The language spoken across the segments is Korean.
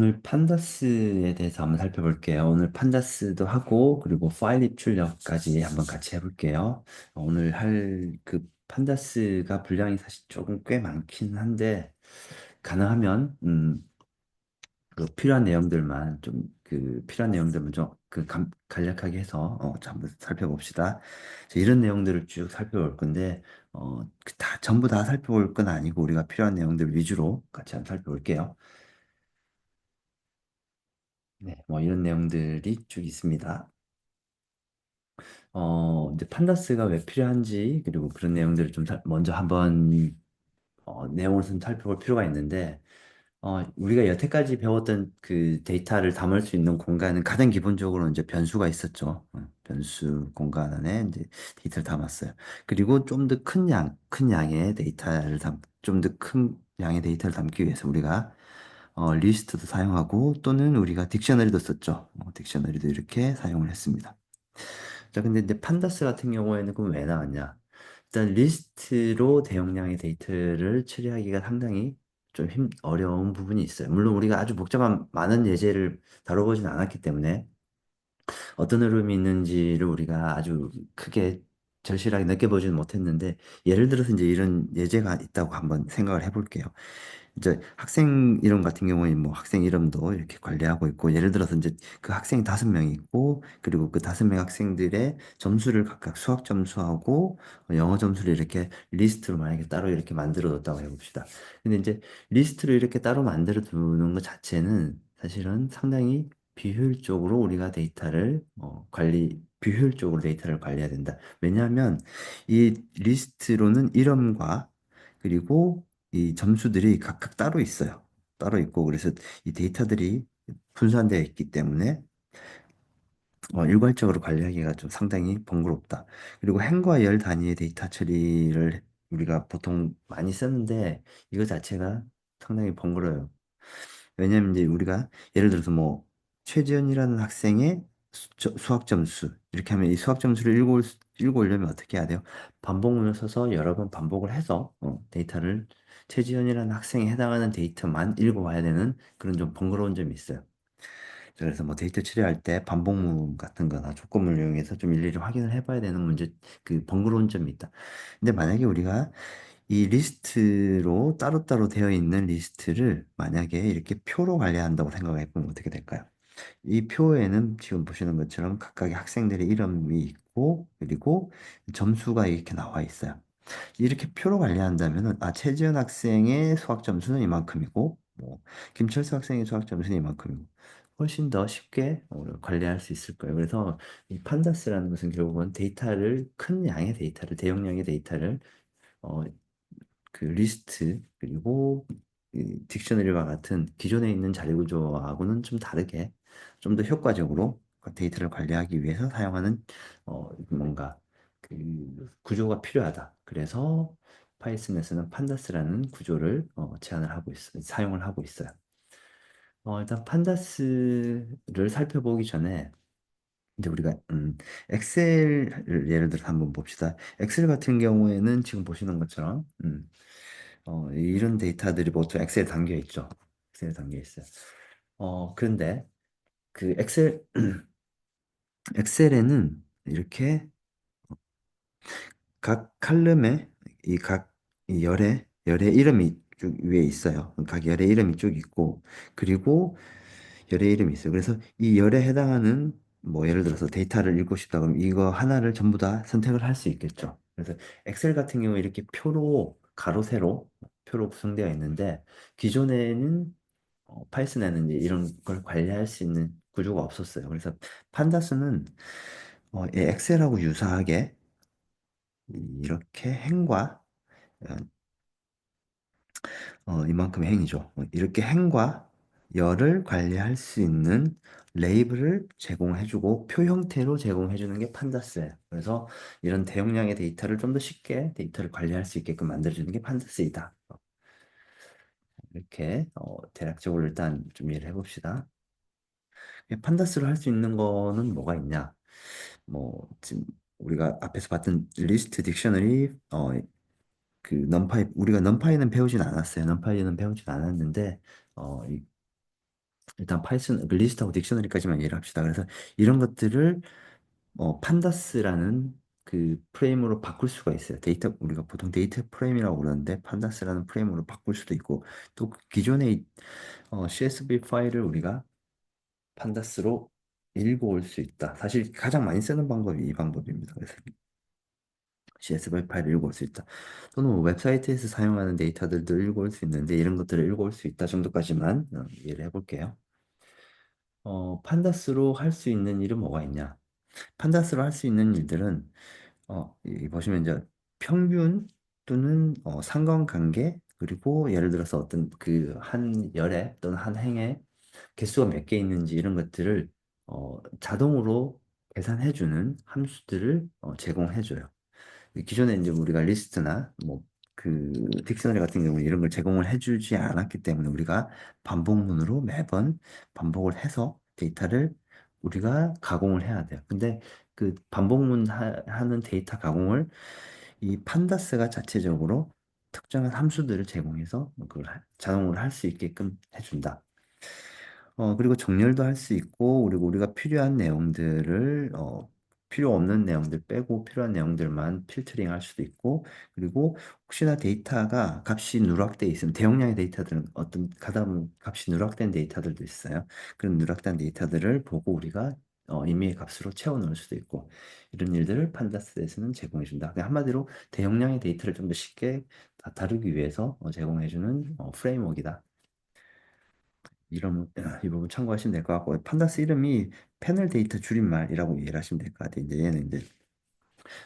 오늘 판다스에 대해서 한번 살펴볼게요. 오늘 판다스도 하고, 그리고 파일 입출력까지 한번 같이 해볼게요. 오늘 할 그 판다스가 분량이 사실 조금 꽤 많긴 한데, 가능하면, 필요한 내용들만 좀 간략하게 해서, 한번 살펴봅시다. 이런 내용들을 쭉 살펴볼 건데, 전부 다 살펴볼 건 아니고, 우리가 필요한 내용들 위주로 같이 한번 살펴볼게요. 네, 뭐 이런 내용들이 쭉 있습니다. 이제 판다스가 왜 필요한지, 그리고 그런 내용들을 먼저 한번, 내용을 좀 살펴볼 필요가 있는데, 우리가 여태까지 배웠던 그 데이터를 담을 수 있는 공간은 가장 기본적으로 이제 변수가 있었죠. 변수 공간 안에 이제 데이터를 담았어요. 그리고 좀 더 큰 양의 좀 더 큰 양의 데이터를 담기 위해서 우리가 리스트도 사용하고 또는 우리가 딕셔너리도 썼죠. 딕셔너리도 이렇게 사용을 했습니다. 자, 근데 이제 판다스 같은 경우에는 그럼 왜 나왔냐? 일단 리스트로 대용량의 데이터를 처리하기가 상당히 좀 어려운 부분이 있어요. 물론 우리가 아주 복잡한 많은 예제를 다뤄보진 않았기 때문에 어떤 흐름이 있는지를 우리가 아주 크게 절실하게 느껴보지는 못했는데 예를 들어서 이제 이런 예제가 있다고 한번 생각을 해볼게요. 이제 학생 이름 같은 경우에 뭐 학생 이름도 이렇게 관리하고 있고 예를 들어서 이제 그 학생이 5명이 있고 그리고 그 5명 학생들의 점수를 각각 수학 점수하고 영어 점수를 이렇게 리스트로 만약에 따로 이렇게 만들어 뒀다고 해봅시다. 근데 이제 리스트로 이렇게 따로 만들어 두는 것 자체는 사실은 상당히 비효율적으로 우리가 비효율적으로 데이터를 관리해야 된다. 왜냐하면 이 리스트로는 이름과 그리고 이 점수들이 각각 따로 있어요. 따로 있고, 그래서 이 데이터들이 분산되어 있기 때문에 일괄적으로 관리하기가 좀 상당히 번거롭다. 그리고 행과 열 단위의 데이터 처리를 우리가 보통 많이 쓰는데 이거 자체가 상당히 번거로워요. 왜냐면 이제 우리가 예를 들어서 뭐 최지연이라는 학생의 수학 점수 이렇게 하면 이 수학 점수를 읽어오려면 어떻게 해야 돼요? 반복문을 써서 여러 번 반복을 해서 데이터를 최지연이라는 학생에 해당하는 데이터만 읽어와야 되는 그런 좀 번거로운 점이 있어요. 그래서 뭐 데이터 처리할 때 반복문 같은 거나 조건을 이용해서 좀 일일이 확인을 해봐야 되는 그 번거로운 점이 있다. 근데 만약에 우리가 이 리스트로 따로따로 되어 있는 리스트를 만약에 이렇게 표로 관리한다고 생각해 보면 어떻게 될까요? 이 표에는 지금 보시는 것처럼 각각의 학생들의 이름이 있고 그리고 점수가 이렇게 나와 있어요. 이렇게 표로 관리한다면은 최지은 학생의 수학 점수는 이만큼이고 뭐 김철수 학생의 수학 점수는 이만큼이고 훨씬 더 쉽게 관리할 수 있을 거예요. 그래서 이 판다스라는 것은 결국은 큰 양의 데이터를 대용량의 데이터를 어, 그 리스트 그리고 이 딕셔너리와 같은 기존에 있는 자료 구조하고는 좀 다르게 좀 더 효과적으로 그 데이터를 관리하기 위해서 사용하는 뭔가 그 구조가 필요하다. 그래서 파이썬에서는 판다스라는 구조를 사용을 하고 있어요. 일단 판다스를 살펴보기 전에 이제 우리가 엑셀을 예를 들어서 한번 봅시다. 엑셀 같은 경우에는 지금 보시는 것처럼 이런 데이터들이 보통 엑셀에 담겨 있죠. 엑셀에 담겨 있어요. 그런데 그 엑셀에는 이렇게 각 칼럼에 이 열의 이름이 쭉 위에 있어요. 각 열의 이름이 쭉 있고, 그리고 열의 이름이 있어요. 그래서 이 열에 해당하는 뭐 예를 들어서 데이터를 읽고 싶다 그러면 이거 하나를 전부 다 선택을 할 수 있겠죠. 그래서 엑셀 같은 경우 이렇게 가로 세로 표로 구성되어 있는데 기존에는 파이썬에는 이제 이런 걸 관리할 수 있는 구조가 없었어요. 그래서 판다스는 이 엑셀하고 유사하게 이렇게 행과 어, 이만큼의 행이죠. 이렇게 행과 열을 관리할 수 있는 레이블을 제공해주고 표 형태로 제공해주는 게 판다스예요. 그래서 이런 대용량의 데이터를 좀 더 쉽게 데이터를 관리할 수 있게끔 만들어주는 게 판다스이다. 이렇게 대략적으로 일단 좀 이해를 해봅시다. 판다스를 할 수 있는 거는 뭐가 있냐? 뭐 지금 우리가 앞에서 봤던 리스트 딕셔너리 그 우리가 넘파이는 배우진 않았어요. 넘파이는 배우진 않았는데 일단 파이썬 그 리스트하고 딕셔너리까지만 이해를 합시다. 그래서 이런 것들을 판다스라는 그 프레임으로 바꿀 수가 있어요. 데이터 우리가 보통 데이터 프레임이라고 그러는데 판다스라는 프레임으로 바꿀 수도 있고 또 기존의 CSV 파일을 우리가 판다스로 읽어올 수 있다. 사실 가장 많이 쓰는 방법이 이 방법입니다. 그래서 CSV 파일을 읽어올 수 있다. 또는 뭐 웹사이트에서 사용하는 데이터들도 읽어올 수 있는데 이런 것들을 읽어올 수 있다 정도까지만 이해를 해볼게요. 판다스로 할 수 있는 일은 뭐가 있냐? 판다스로 할 수 있는 일들은 보시면 이제 평균 또는 상관관계 그리고 예를 들어서 어떤 그 한 열에 또는 한 행에 개수가 몇 개 있는지 이런 것들을 자동으로 계산해주는 함수들을 제공해줘요. 기존에 이제 우리가 리스트나 뭐 그 딕셔너리 같은 경우는 이런 걸 제공을 해주지 않았기 때문에 우리가 반복문으로 매번 반복을 해서 데이터를 우리가 가공을 해야 돼요. 근데 그 반복문 하는 데이터 가공을 이 판다스가 자체적으로 특정한 함수들을 제공해서 그걸 자동으로 할 수 있게끔 해준다. 그리고 정렬도 할 수 있고, 그리고 우리가 필요한 내용들을, 필요 없는 내용들 빼고 필요한 내용들만 필터링 할 수도 있고, 그리고 혹시나 데이터가 값이 누락돼 있으면, 대용량의 데이터들은 어떤 가다 값이 누락된 데이터들도 있어요. 그런 누락된 데이터들을 보고 우리가 임의의 값으로 채워 넣을 수도 있고, 이런 일들을 판다스에서는 제공해 준다. 그냥 한마디로 대용량의 데이터를 좀 더 쉽게 다루기 위해서 제공해주는 프레임워크이다. 이 부분 참고하시면 될 것 같고 판다스 이름이 패널 데이터 줄임말이라고 이해를 하시면 될 것 같아요. 이제 얘는 이제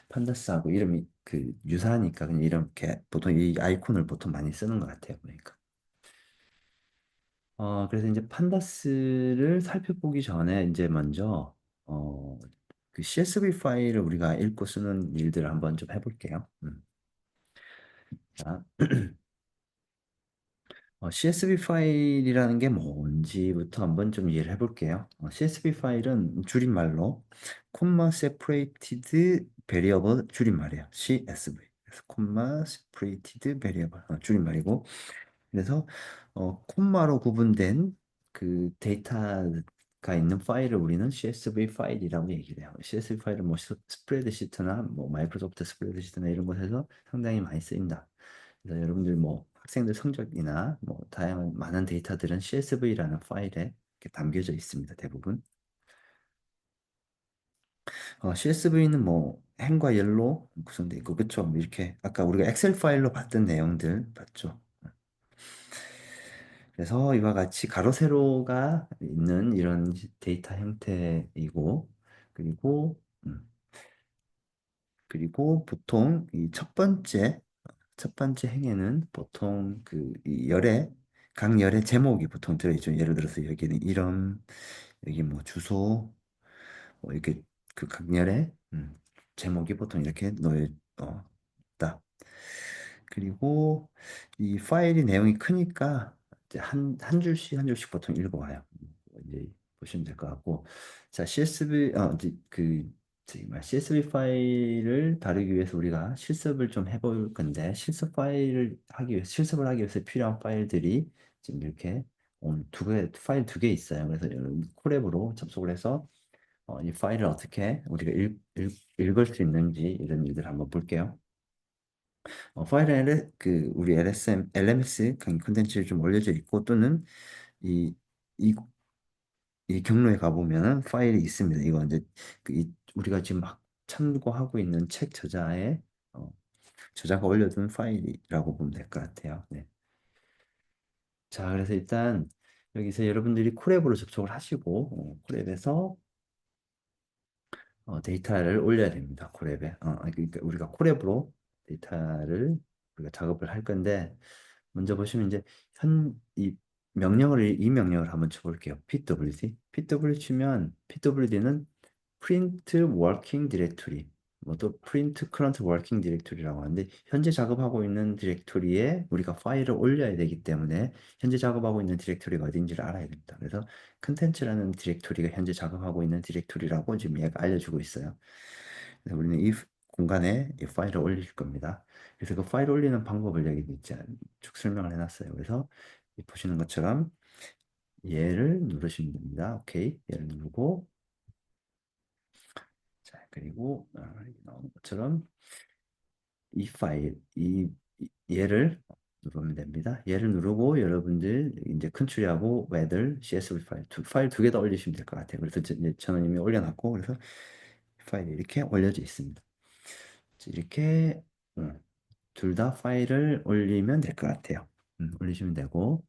판다스하고 이름이 그 유사하니까 그냥 이렇게 보통 이 아이콘을 보통 많이 쓰는 것 같아요. 그러니까 그래서 이제 판다스를 살펴보기 전에 이제 먼저 어, 그 CSV 파일을 우리가 읽고 쓰는 일들을 한번 좀 해볼게요. 자, CSV 파일이라는 게 뭔지부터 한번 좀 이해를 해볼게요. CSV 파일은 줄임말로 comma separated variable 줄임말이에요. CSV. 그래서 comma separated variable 줄임말이고 그래서 콤마로 구분된 그 데이터가 있는 파일을 우리는 CSV 파일이라고 얘기를 해요. CSV 파일은 뭐 스프레드시트나 뭐 마이크로소프트 스프레드시트나 이런 곳에서 상당히 많이 쓰인다. 그래서 여러분들 뭐 학생들 성적이나 뭐 다양한 많은 데이터들은 CSV라는 파일에 이렇게 담겨져 있습니다. 대부분. CSV는 뭐 행과 열로 구성되어 있고 그쵸? 이렇게 아까 우리가 엑셀 파일로 봤던 내용들 봤죠? 그래서 이와 같이 가로 세로가 있는 이런 데이터 형태이고 그리고 그리고 보통 이 첫 번째 행에는 보통 그이 열의 각 열의 제목이 보통 들어있죠. 예를 들어서 여기는 이름, 여기 뭐 주소, 뭐 이렇게 그 각 열의 제목이 보통 이렇게 놓여 있다. 그리고 이 파일이 내용이 크니까 이제 한 줄씩 한 줄씩 보통 읽어와요. 이제 보시면 될 것 같고, 자 CSV 이제 저기 CSV 파일을 다루기 위해서 우리가 실습을 좀 해볼 건데 실습을 하기 위해서 필요한 파일들이 지금 이렇게 파일 두 개 있어요. 그래서 콜앱으로 접속을 해서 이 파일을 어떻게 우리가 읽을 수 있는지 이런 일들 한번 볼게요. 파일에 우리 LMS 강의 콘텐츠를 좀 올려져 있고 또는 이, 이, 이 경로에 가보면은 파일이 있습니다. 이거 이제 우리가 지금 막 참고하고 있는 책 어, 저자가 올려둔 파일이라고 보면 될 것 같아요. 네. 자, 그래서 일단 여기서 여러분들이 콜앱으로 접속을 하시고 콜앱에서 데이터를 올려야 됩니다. 콜앱에. 그러니까 우리가 콜앱으로 데이터를 우리가 작업을 할 건데 먼저 보시면 이제 이 명령을 한번 쳐볼게요. pwd. pwd 치면 pwd는 print working directory, 뭐 또 print current working directory라고 하는데 현재 작업하고 있는 디렉토리에 우리가 파일을 올려야 되기 때문에 현재 작업하고 있는 디렉토리가 어딘지를 알아야 됩니다. 그래서 컨텐츠라는 디렉토리가 현재 작업하고 있는 디렉토리라고 지금 얘가 알려주고 있어요. 그래서 우리는 이 공간에 이 파일을 올릴 겁니다. 그래서 그 파일 올리는 방법을 여기 쭉 설명을 해놨어요. 그래서 보시는 것처럼 얘를 누르시면 됩니다. 오케이. 얘를 누르고, 자, 그리고 여기 나오는 것처럼 이 파일, 얘를 누르면 됩니다. 얘를 누르고 여러분들 이제 컨트리하고 weather, CSV 파일 두 개 다 올리시면 될 것 같아요. 그래서 이제 저는 이미 올려놨고, 그래서 파일이 이렇게 올려져 있습니다. 이렇게 둘 다 파일을 올리면 될 것 같아요. 올리시면 되고,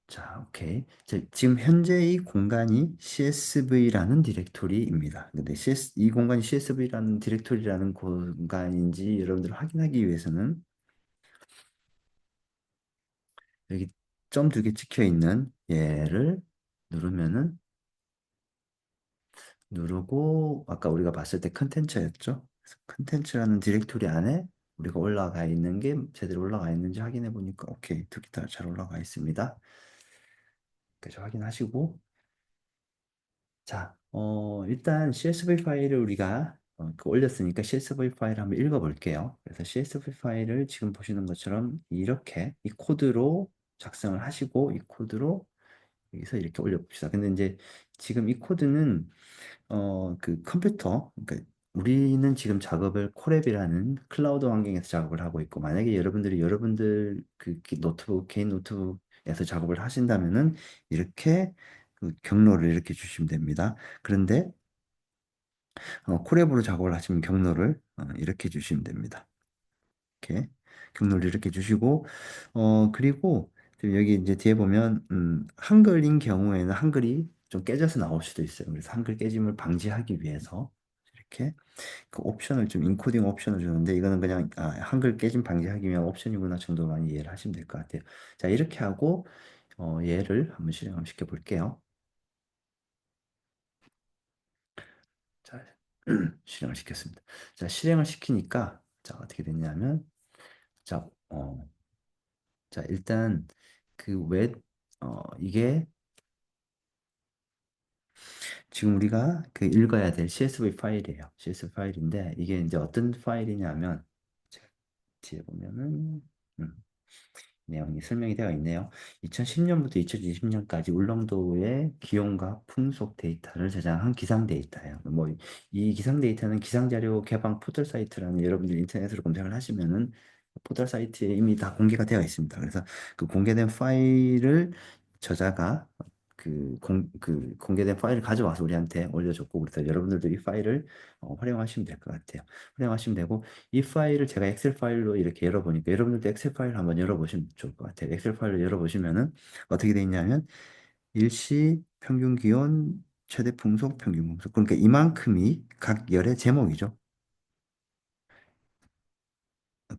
자, 오케이. 지금 현재 이 공간이 CSV라는 디렉토리입니다. 근데 이 공간이 CSV라는 디렉토리라는 공간인지 여러분들 확인하기 위해서는 여기 점 두 개 찍혀 있는 얘를 누르면은 누르고 아까 우리가 봤을 때 컨텐츠였죠. 그래서 컨텐츠라는 디렉토리 안에 우리가 올라가 있는 게 제대로 올라가 있는지 확인해 보니까 오케이, 두 개 다 잘 올라가 있습니다. 그래서 확인하시고 자, 일단 CSV 파일을 우리가 올렸으니까 CSV 파일을 한번 읽어볼게요. 그래서 CSV 파일을 지금 보시는 것처럼 이렇게 이 코드로 작성을 하시고 이 코드로 여기서 이렇게 올려봅시다. 근데 이제 지금 이 코드는 그 컴퓨터, 그러니까 우리는 지금 작업을 콜앱이라는 클라우드 환경에서 작업을 하고 있고, 만약에 여러분들이 여러분들 그 노트북, 개인 노트북에서 작업을 하신다면은 이렇게 그 경로를 이렇게 주시면 됩니다. 그런데 콜앱으로 작업을 하시면 경로를 이렇게 주시면 됩니다. 이렇게 경로를 이렇게 주시고 그리고 지금 여기 이제 뒤에 보면 한글인 경우에는 한글이 좀 깨져서 나올 수도 있어요. 그래서 한글 깨짐을 방지하기 위해서 이렇게 그 옵션을 좀 인코딩 옵션을 주는데 이거는 그냥 한글 깨짐 방지하기 위한 옵션이구나 정도만 이해를 하시면 될 것 같아요. 자, 이렇게 하고 얘를 한번 실행을 시켜 볼게요. 자, 실행을 시켰습니다. 자, 실행을 시키니까 자, 어떻게 됐냐면 자, 자, 일단 이게 지금 우리가 그 읽어야 될 CSV 파일이에요. CSV 파일인데 이게 이제 어떤 파일이냐면 제가 뒤에 보면은 음, 내용이 설명이 되어 있네요. 2010년부터 2020년까지 울릉도의 기온과 풍속 데이터를 저장한 기상 데이터예요. 뭐 이 기상 데이터는 기상자료 개방 포털 사이트라는 여러분들 인터넷으로 검색을 하시면은 포털 사이트에 이미 다 공개가 되어 있습니다. 그래서 그 공개된 파일을 저자가 그 공개된 파일을 가져와서 우리한테 올려줬고, 그래서 여러분들도 이 파일을 활용하시면 될 것 같아요. 활용하시면 되고, 이 파일을 제가 엑셀 파일로 이렇게 열어보니까 여러분들도 엑셀 파일 한번 열어보시면 좋을 것 같아요. 엑셀 파일로 열어보시면은 어떻게 돼 있냐면 일시 평균 기온, 최대 풍속, 평균 풍속. 그러니까 이만큼이 각 열의 제목이죠.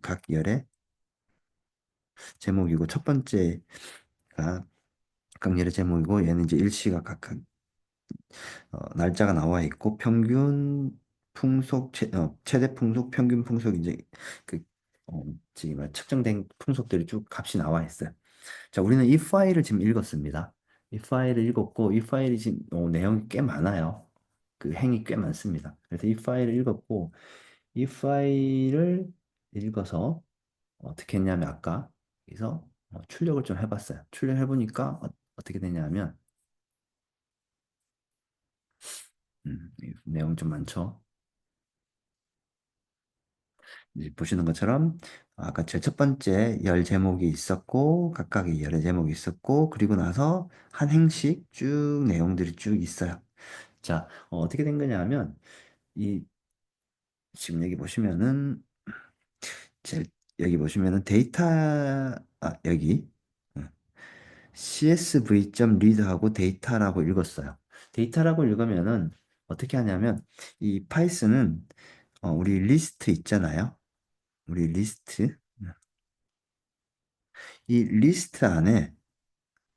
각 열의 제목이고 첫 번째가 각 열의 제목이고 얘는 이제 일시가 각각 날짜가 나와 있고 평균 풍속 최대 풍속 평균 풍속 이제 그 지금 측정된 풍속들이 쭉 값이 나와 있어요. 자, 우리는 이 파일을 지금 읽었습니다. 이 파일을 읽었고 이 파일이 지금 내용이 꽤 많아요. 그 행이 꽤 많습니다. 그래서 이 파일을 읽었고 이 파일을 읽어서 어떻게 했냐면 아까 여기서 출력을 좀 해봤어요. 출력해 보니까 어떻게 되냐면 이 내용 좀 많죠. 이제 보시는 것처럼 아까 제일 첫 번째 열 제목이 있었고 각각의 열의 제목이 있었고 그리고 나서 한 행씩 쭉 내용들이 쭉 있어요. 자, 어떻게 된 거냐 하면 이 지금 여기 보시면은 제일 여기 보시면은 데이터 여기 csv.read하고 데이터라고 읽었어요. 데이터라고 읽으면은 어떻게 하냐면 이 파이썬은 우리 리스트 있잖아요. 우리 리스트 이 리스트 안에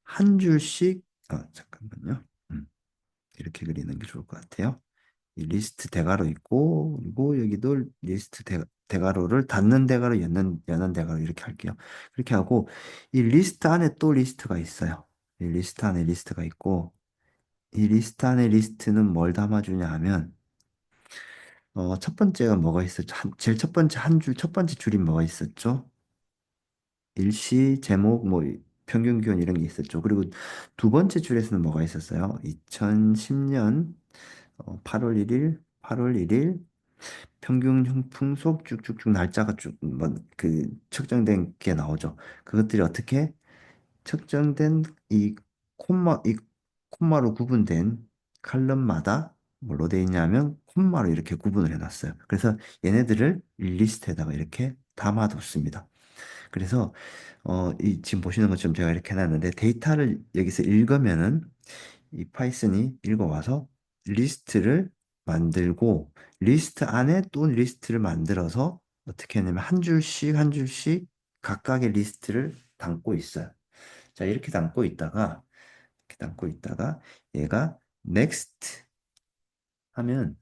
한 줄씩 잠깐만요. 이렇게 그리는 게 좋을 것 같아요. 이 리스트 대괄호 있고 그리고 여기도 리스트 대괄호를 닫는 대괄호 여는 대괄호 이렇게 할게요. 그렇게 하고 이 리스트 안에 또 리스트가 있어요. 이 리스트 안에 리스트가 있고 이 리스트 안에 리스트는 뭘 담아주냐 하면 첫 번째가 뭐가 있었죠? 제일 첫 번째 한 줄, 첫 번째 줄이 뭐가 있었죠? 일시, 제목, 뭐 평균 기온 이런 게 있었죠. 그리고 두 번째 줄에서는 뭐가 있었어요? 2010년 8월 1일, 8월 1일 평균 풍속 쭉쭉쭉 날짜가 쭉그 측정된 게 나오죠. 그것들이 어떻게 측정된 이 콤마로 구분된 칼럼마다 뭘로 돼 있냐면 콤마로 이렇게 구분을 해놨어요. 그래서 얘네들을 리스트에다가 이렇게 담아뒀습니다. 그래서 지금 보시는 것처럼 제가 이렇게 해놨는데 데이터를 여기서 읽으면은 이 파이썬이 읽어와서 리스트를 만들고 리스트 안에 또 리스트를 만들어서 어떻게 하냐면 한 줄씩 한 줄씩 각각의 리스트를 담고 있어요. 자, 이렇게 담고 있다가 얘가 next 하면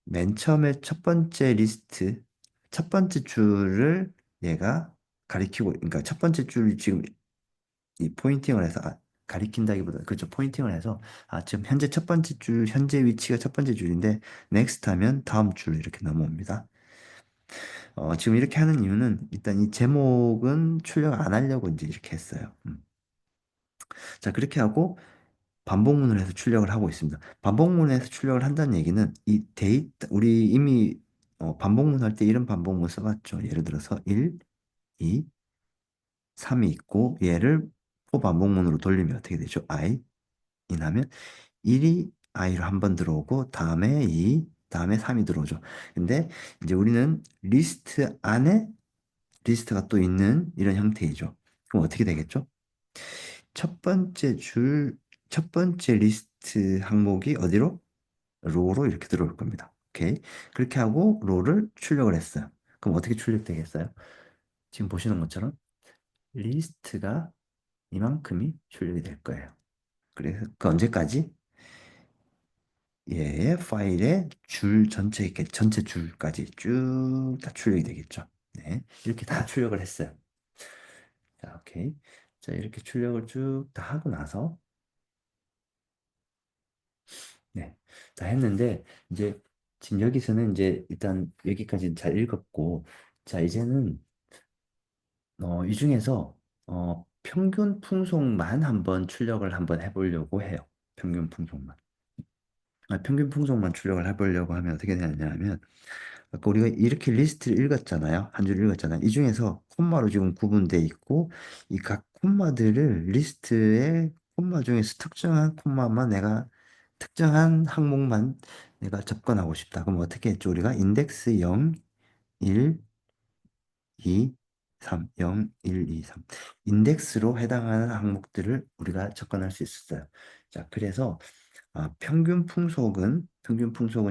맨 처음에 첫 번째 리스트, 첫 번째 줄을 얘가 그러니까 첫 번째 줄을 지금 이 포인팅을 해서, 가리킨다기보다, 그렇죠. 포인팅을 해서, 지금 현재 첫 번째 줄, 현재 위치가 첫 번째 줄인데, next 하면 다음 줄로 이렇게 넘어옵니다. 지금 이렇게 하는 이유는 일단 이 제목은 출력 안 하려고 이제 이렇게 했어요. 자, 그렇게 하고, 반복문을 해서 출력을 하고 있습니다. 반복문을 해서 출력을 한다는 얘기는 이 데이터, 우리 이미 반복문 할 때 이런 반복문 써봤죠. 예를 들어서 1, 2, 3이 있고 얘를 또 반복문으로 돌리면 어떻게 되죠? I, 인하면 1이 I로 한 번 들어오고 다음에 2, 다음에 3이 들어오죠. 근데 이제 우리는 리스트 안에 리스트가 또 있는 이런 형태이죠. 그럼 어떻게 되겠죠? 첫 번째 줄, 첫 번째 리스트 항목이 어디로? 로로 이렇게 들어올 겁니다. 오케이. 그렇게 하고 로를 출력을 했어요. 그럼 어떻게 출력되겠어요? 지금 보시는 것처럼 리스트가 이만큼이 출력이 될 거예요. 그래서 그 언제까지? 예, 파일의 줄 전체 이렇게 전체 줄까지 쭉 다 출력이 되겠죠. 네, 이렇게 다 출력을 했어요. 자, 오케이. 자, 이렇게 출력을 쭉 다 하고 나서 네, 다 했는데 이제 지금 여기서는 이제 일단 여기까지 잘 읽었고 자, 이제는 이 중에서 평균 풍속만 한번 출력을 한번 해보려고 해요. 평균 풍속만. 평균 풍속만 출력을 해보려고 하면 어떻게 되냐면 아까 우리가 이렇게 리스트를 읽었잖아요. 한 줄 읽었잖아요. 이 중에서 콤마로 지금 구분돼 있고 이 각 콤마들을 리스트의 콤마 중에서 특정한 콤마만 내가 특정한 항목만 내가 접근하고 싶다. 그럼 어떻게 했죠? 우리가 인덱스 0, 1, 2, 3, 0, 1, 2, 3 인덱스로 해당하는 항목들을 우리가 접근할 수 있었어요. 자, 그래서 평균 풍속은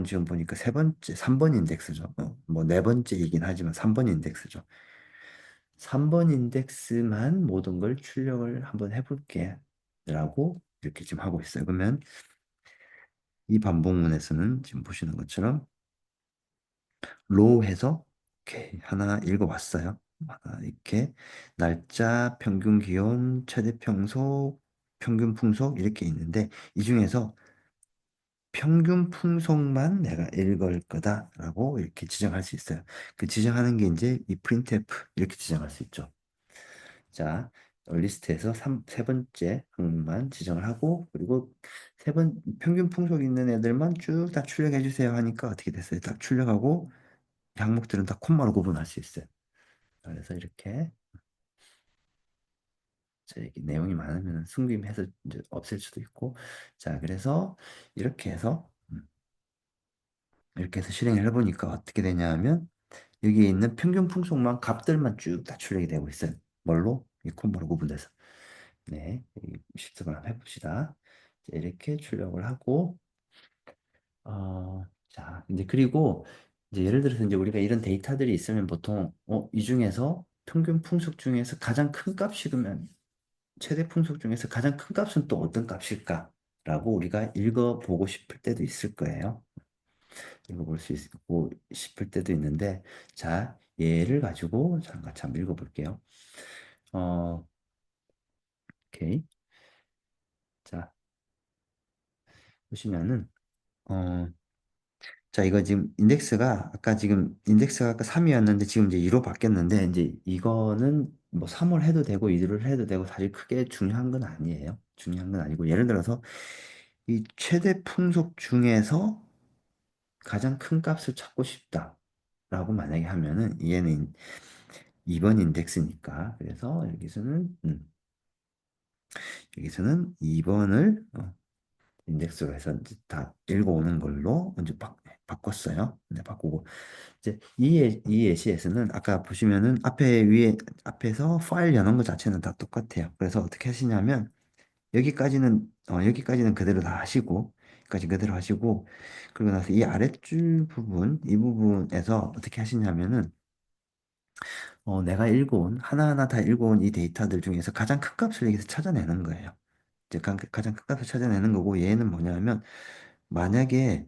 지금 보니까 세 번째, 3번 인덱스죠. 뭐 네 번째이긴 하지만 3번 인덱스죠. 3번 인덱스만 모든 걸 출력을 한번 해볼게. 라고 이렇게 지금 하고 있어요. 그러면 이 반복문에서는 지금 보시는 것처럼 로우 해서 이렇게 하나 읽어봤어요. 하나 이렇게 날짜, 평균 기온, 최대 평속, 평균 풍속 이렇게 있는데 이 중에서 평균 풍속만 내가 읽을 거다라고 이렇게 지정할 수 있어요. 그 지정하는 게 이제 이 printf 이렇게 지정할 수 있죠. 자, 리스트에서 세 번째 항목만 지정을 하고 그리고 평균 풍속 있는 애들만 쭉 다 출력해 주세요 하니까 어떻게 됐어요? 딱 출력하고 이 항목들은 다 콤마로 구분할 수 있어요. 그래서 이렇게 자, 이게 내용이 많으면 승부임해서 이제 없앨 수도 있고 자, 그래서 이렇게 해서 이렇게 해서 실행을 해보니까 어떻게 되냐면 여기에 있는 평균 풍속만 값들만 쭉 다 출력이 되고 있어요. 뭘로? 이 콤보로 구분돼서. 네, 실습을 한번 해봅시다. 자, 이렇게 출력을 하고 자, 이제 그리고 이제 예를 들어서 이제 우리가 이런 데이터들이 있으면 보통 이 중에서 평균 풍속 중에서 가장 큰 값이 그러면 최대 풍속 중에서 가장 큰 값은 또 어떤 값일까? 라고 우리가 읽어보고 싶을 때도 있을 거예요. 읽어볼 수 있고 싶을 때도 있는데, 자, 얘를 가지고 잠깐 참 읽어볼게요. 어, 오케이. 자, 보시면은, 어, 자, 이거 지금 인덱스가 아까 3이었는데 지금 이제 2로 바뀌었는데 이제 이거는 뭐 3을 해도 되고 2를 해도 되고 사실 크게 중요한 건 아니에요. 중요한 건 아니고 예를 들어서 이 최대 풍속 중에서 가장 큰 값을 찾고 싶다라고 만약에 하면은 얘는 2번 인덱스니까 그래서 여기서는 2번을 인덱스로 해서 이제 다 읽어오는 걸로 이제 바꿨어요. 네, 바꾸고 이제 이 예시에서는 아까 보시면은 앞에서 파일 여는 것 자체는 다 똑같아요. 그래서 어떻게 하시냐면 여기까지는 그대로 다 하시고 여기까지 그대로 하시고 그리고 나서 이 아랫줄 부분 이 부분에서 어떻게 하시냐면은 내가 읽어온 하나하나 다 읽어온 이 데이터들 중에서 가장 큰 값을 여기서 찾아내는 거예요. 이제 가장 큰 값을 찾아내는 거고 얘는 뭐냐면 만약에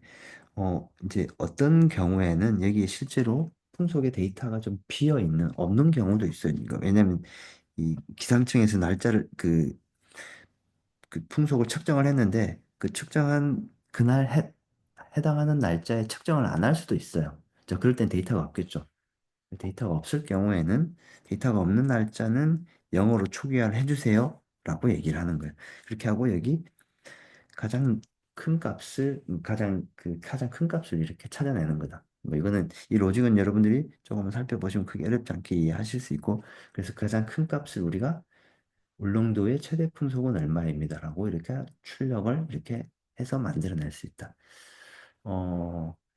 이제 어떤 경우에는 여기에 실제로 풍속의 데이터가 좀 비어 있는 없는 경우도 있어요. 이거 왜냐면 이 기상청에서 날짜를 그 풍속을 측정을 했는데 그 측정한 그날 해당하는 날짜에 측정을 안 할 수도 있어요. 자, 그럴 땐 데이터가 없겠죠. 데이터가 없을 경우에는 데이터가 없는 날짜는 0으로 초기화를 해주세요. 라고 얘기를 하는 거예요. 그렇게 하고 여기 가장 가장 큰 값을 이렇게 찾아내는 거다. 뭐 이거는 이 로직은 여러분들이 조금 살펴보시면 크게 어렵지 않게 이해하실 수 있고 그래서 가장 큰 값을 우리가 울릉도의 최대 풍속은 얼마입니다라고 이렇게 출력을 이렇게 해서 만들어낼 수 있다.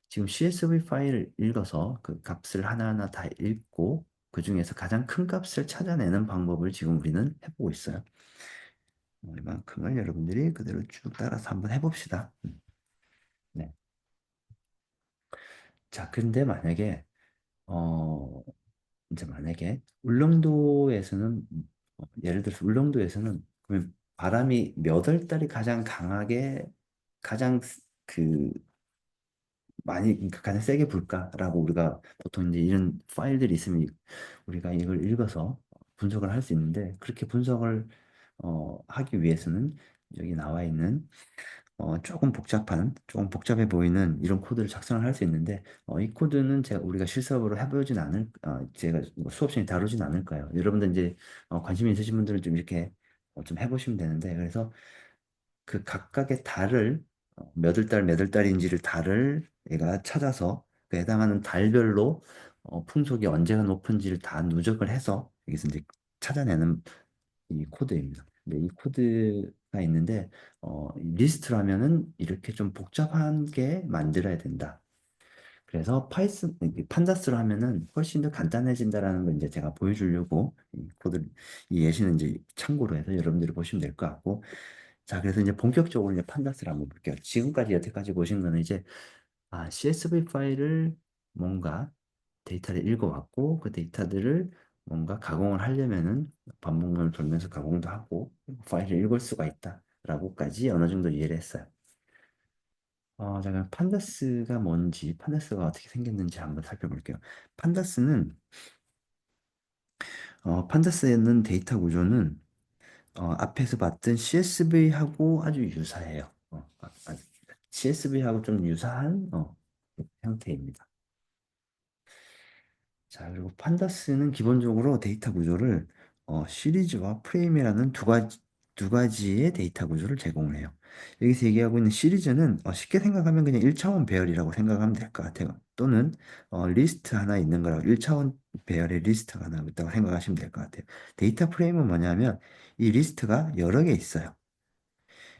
지금 CSV 파일을 읽어서 그 값을 하나하나 다 읽고 그 중에서 가장 큰 값을 찾아내는 방법을 지금 우리는 해보고 있어요. 이만큼을 여러분들이 그대로 쭉 따라서 한번 해봅시다. 네. 자, 근데 어, 만약에 울릉도에서는, 예를 들어서 울릉도에서는 그러면 바람이 몇 월 달이 가장 강하게, 가장 그, 그러니까 가장 세게 불까라고 우리가 보통 이제 이런 파일들이 있으면 우리가 이걸 읽어서 분석을 할 수 있는데 그렇게 분석을 하기 위해서는 여기 나와 있는 조금 복잡해 보이는 이런 코드를 작성을 할 수 있는데, 이 코드는 우리가 실습으로 제가 뭐 수업 시간에 다루진 않을 거예요. 여러분들 이제 관심 있으신 분들은 좀 이렇게 좀 해보시면 되는데, 그래서 그 각각의 달을, 몇 월 달인지를 달을 얘가 찾아서 그 해당하는 달별로 풍속이 언제가 높은지를 다 누적을 해서 여기서 이제 찾아내는 이 코드입니다. 근데 이 코드가 있는데 이 리스트라면은 이렇게 좀 복잡한 게 만들어야 된다. 그래서 판다스로 하면은 훨씬 더 간단해진다라는 걸 이제 제가 보여주려고 이 예시는 이제 참고로 해서 여러분들이 보시면 될 것 같고 자 그래서 이제 본격적으로 이제 판다스를 한번 볼게요. 지금까지 여태까지 보신 거는 이제 CSV 파일을 뭔가 데이터를 읽어왔고 그 데이터들을 뭔가 가공을 하려면은 반복문을 돌면서 가공도 하고 파일을 읽을 수가 있다라고까지 어느 정도 이해를 했어요. 잠깐 판다스가 어떻게 생겼는지 한번 살펴볼게요. 판다스는 판다스에는 데이터 구조는 앞에서 봤던 CSV하고 아주 유사해요. CSV하고 좀 유사한 형태입니다. 자, 그리고 판다스는 기본적으로 데이터 구조를 시리즈와 프레임이라는 두 가지의 데이터 구조를 제공을 해요. 여기서 얘기하고 있는 시리즈는 쉽게 생각하면 그냥 1차원 배열이라고 생각하면 될 것 같아요. 또는 리스트 하나 있는 거라고 1차원 배열의 리스트가 하나 있다고 생각하시면 될 것 같아요. 데이터 프레임은 뭐냐면 이 리스트가 여러 개 있어요.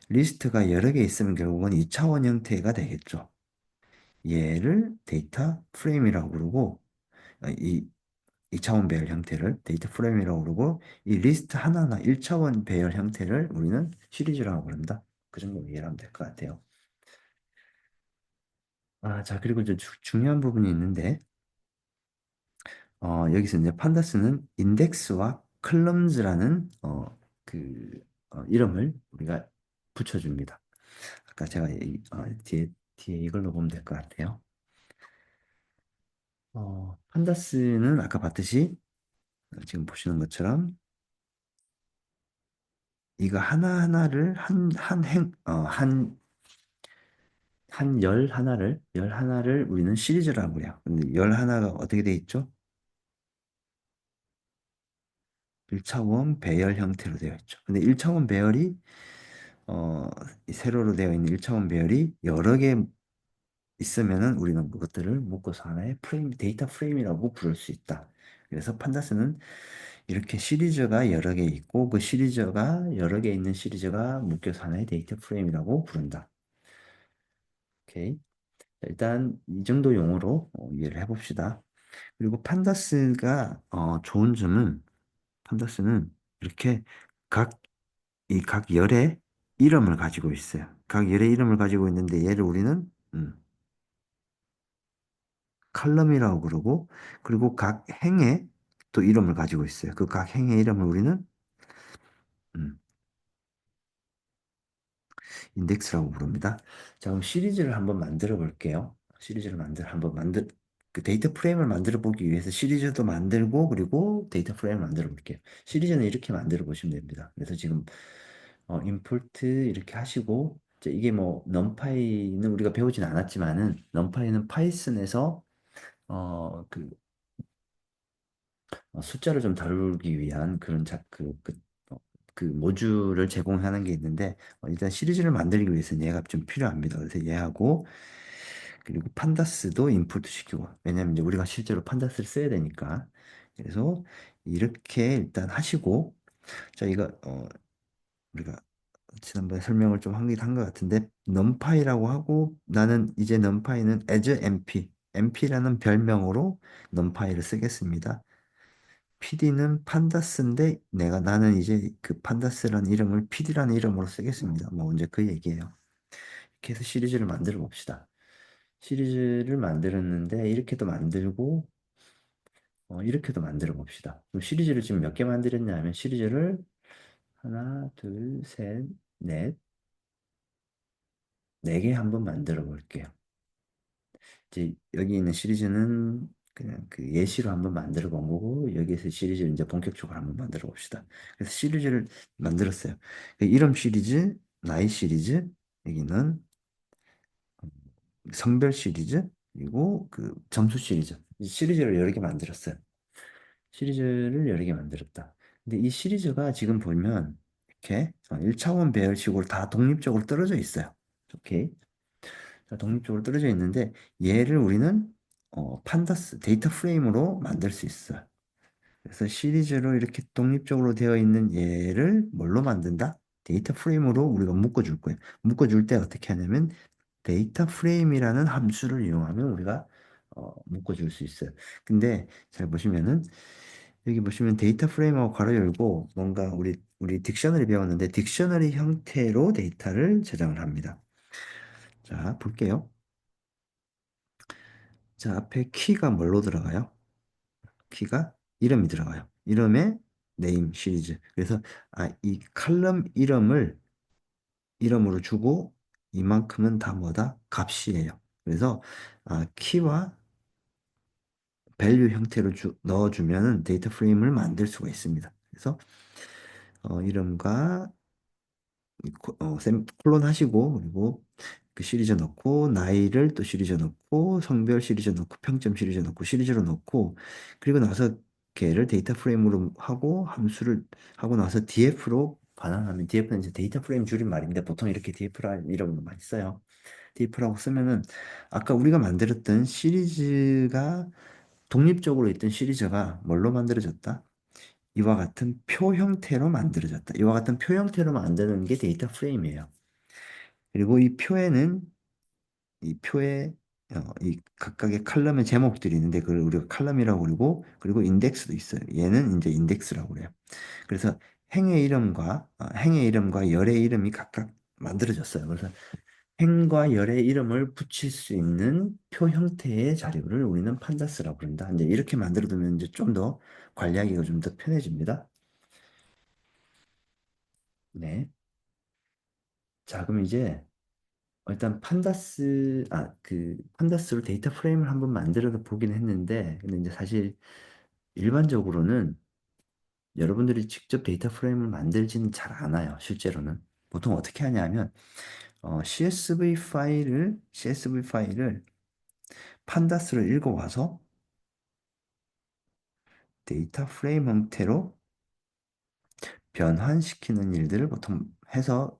리스트가 여러 개 있으면 결국은 2차원 형태가 되겠죠. 얘를 데이터 프레임이라고 그러고 이 2차원 배열 형태를 데이터 프레임이라고 그러고 이 리스트 하나하나 1차원 배열 형태를 우리는 시리즈라고 부른다. 그 정도 이해하면 될 것 같아요. 자, 그리고 이제 중요한 부분이 있는데 여기서 이제 판다스는 인덱스와 컬럼즈라는 이름을 우리가 붙여줍니다. 아까 제가 뒤에 이걸로 보면 될 것 같아요. 판다스는 아까 봤듯이 지금 보시는 것처럼 이거 하나하나를 한 열 하나를 우리는 시리즈라고 해요. 근데 열 하나가 어떻게 돼 있죠? 1차원 배열 형태로 되어 있죠. 근데 1차원 배열이 이 세로로 되어 있는 1차원 배열이 여러 개 있으면은 우리는 그것들을 묶어서 하나의 데이터 프레임이라고 부를 수 있다. 그래서 판다스는 이렇게 시리즈가 여러 개 있고 그 시리즈가 여러 개 있는 시리즈가 묶여서 하나의 데이터 프레임이라고 부른다. 오케이. 자, 일단 이 정도 용어로 이해를 해봅시다. 그리고 판다스가 좋은 점은 판다스는 이렇게 각 각 열의 이름을 가지고 있어요. 각 열의 이름을 가지고 있는데 얘를 우리는 칼럼이라고 그러고 그리고 각 행의 또 이름을 가지고 있어요. 그 각 행의 이름을 우리는 음, 인덱스라고 부릅니다. 자, 그럼 시리즈를 한번 만들어 볼게요. 시리즈를 한번 그 데이터 프레임을 만들어 보기 위해서 시리즈도 만들고 그리고 데이터 프레임을 만들어 볼게요. 시리즈는 이렇게 만들어 보시면 됩니다. 그래서 지금 임포트 이렇게 하시고 이제 이게 뭐 넘파이는 우리가 배우진 않았지만은 넘파이는 파이썬에서 그 숫자를 좀 다루기 위한 그런 그 모듈을 제공하는 게 있는데 일단 시리즈를 만들기 위해서는 얘가 좀 필요합니다. 그래서 얘하고 그리고 판다스도 인풋 시키고 왜냐면 이제 우리가 실제로 판다스를 써야 되니까 그래서 이렇게 일단 하시고 자 이거 우리가 지난번에 설명을 좀 하긴 한 것 같은데 numpy라고 하고 나는 이제 numpy는 as np라는 별명으로 numpy를 쓰겠습니다. PD는 판다스인데 나는 이제 그 판다스라는 이름을 PD라는 이름으로 쓰겠습니다. 뭐 이제 그 얘기예요. 이렇게 해서 시리즈를 만들어 봅시다. 시리즈를 만들었는데 이렇게도 만들고 이렇게도 만들어 봅시다. 그럼 시리즈를 지금 몇 개 만들었냐 하면 시리즈를 하나, 둘, 셋, 넷, 네 개 한번 만들어 볼게요. 이제 여기 있는 시리즈는 그냥 그 예시로 한번 만들어 본 거고 여기에서 시리즈를 이제 본격적으로 한번 만들어 봅시다. 그래서 시리즈를 만들었어요. 그 이름 시리즈, 나이 시리즈, 여기는 성별 시리즈, 그리고 그 점수 시리즈. 이 시리즈를 여러 개 만들었어요. 시리즈를 여러 개 만들었다. 근데 이 시리즈가 지금 보면 이렇게 1차원 배열식으로 다 독립적으로 떨어져 있어요. 오케이. 자, 독립적으로 떨어져 있는데 얘를 우리는 판다스 데이터 프레임으로 만들 수 있어요. 그래서 시리즈로 이렇게 독립적으로 되어 있는 얘를 뭘로 만든다? 데이터 프레임으로 우리가 묶어줄 거예요. 묶어줄 때 어떻게 하냐면 데이터 프레임이라는 함수를 이용하면 우리가 묶어줄 수 있어요. 근데 잘 보시면은 여기 보시면 데이터 프레임하고 괄호 열고 뭔가 우리 딕셔너리 배웠는데 딕셔너리 형태로 데이터를 저장을 합니다. 자, 볼게요. 자, 앞에 키가 뭘로 들어가요? 키가 이름이 들어가요. 이름에 네임 시리즈. 그래서 이 칼럼 이름을 이름으로 주고 이만큼은 다 뭐다? 값이에요. 그래서 키와 밸류 형태로 넣어주면 데이터 프레임을 만들 수가 있습니다. 그래서 이름과 콜론 하시고 그리고 그 시리즈 넣고 나이를 또 시리즈 넣고 성별 시리즈 넣고 평점 시리즈 넣고 시리즈로 넣고 그리고 나서 걔를 데이터 프레임으로 하고 함수를 하고 나서 df로 반환하면 df는 이제 데이터 프레임 줄임말인데 보통 이렇게 df라는 이름으로 많이 써요. df라고 쓰면은 아까 우리가 만들었던 시리즈가 독립적으로 있던 시리즈가 뭘로 만들어졌다? 이와 같은 표 형태로 만들어졌다. 이와 같은 표 형태로 만드는 게 데이터 프레임이에요. 그리고 이 표에는 이 표에 이 각각의 칼럼의 제목들이 있는데 그걸 우리가 칼럼이라고 그러고 그리고 인덱스도 있어요. 얘는 이제 인덱스라고 그래요. 그래서 행의 이름과 열의 이름이 각각 만들어졌어요. 그래서 행과 열의 이름을 붙일 수 있는 표 형태의 자료를 우리는 판다스라고 부른다. 이제 이렇게 만들어두면 이제 좀 더 관리하기가 좀 더 편해집니다. 네. 자, 그럼 이제 일단 판다스로 데이터 프레임을 한번 만들어 보긴 했는데, 근데 이제 사실 일반적으로는 여러분들이 직접 데이터 프레임을 만들지는 잘 않아요, 실제로는. 보통 어떻게 하냐면, CSV 파일을 판다스로 읽어와서 데이터 프레임 형태로 변환시키는 일들을 보통 해서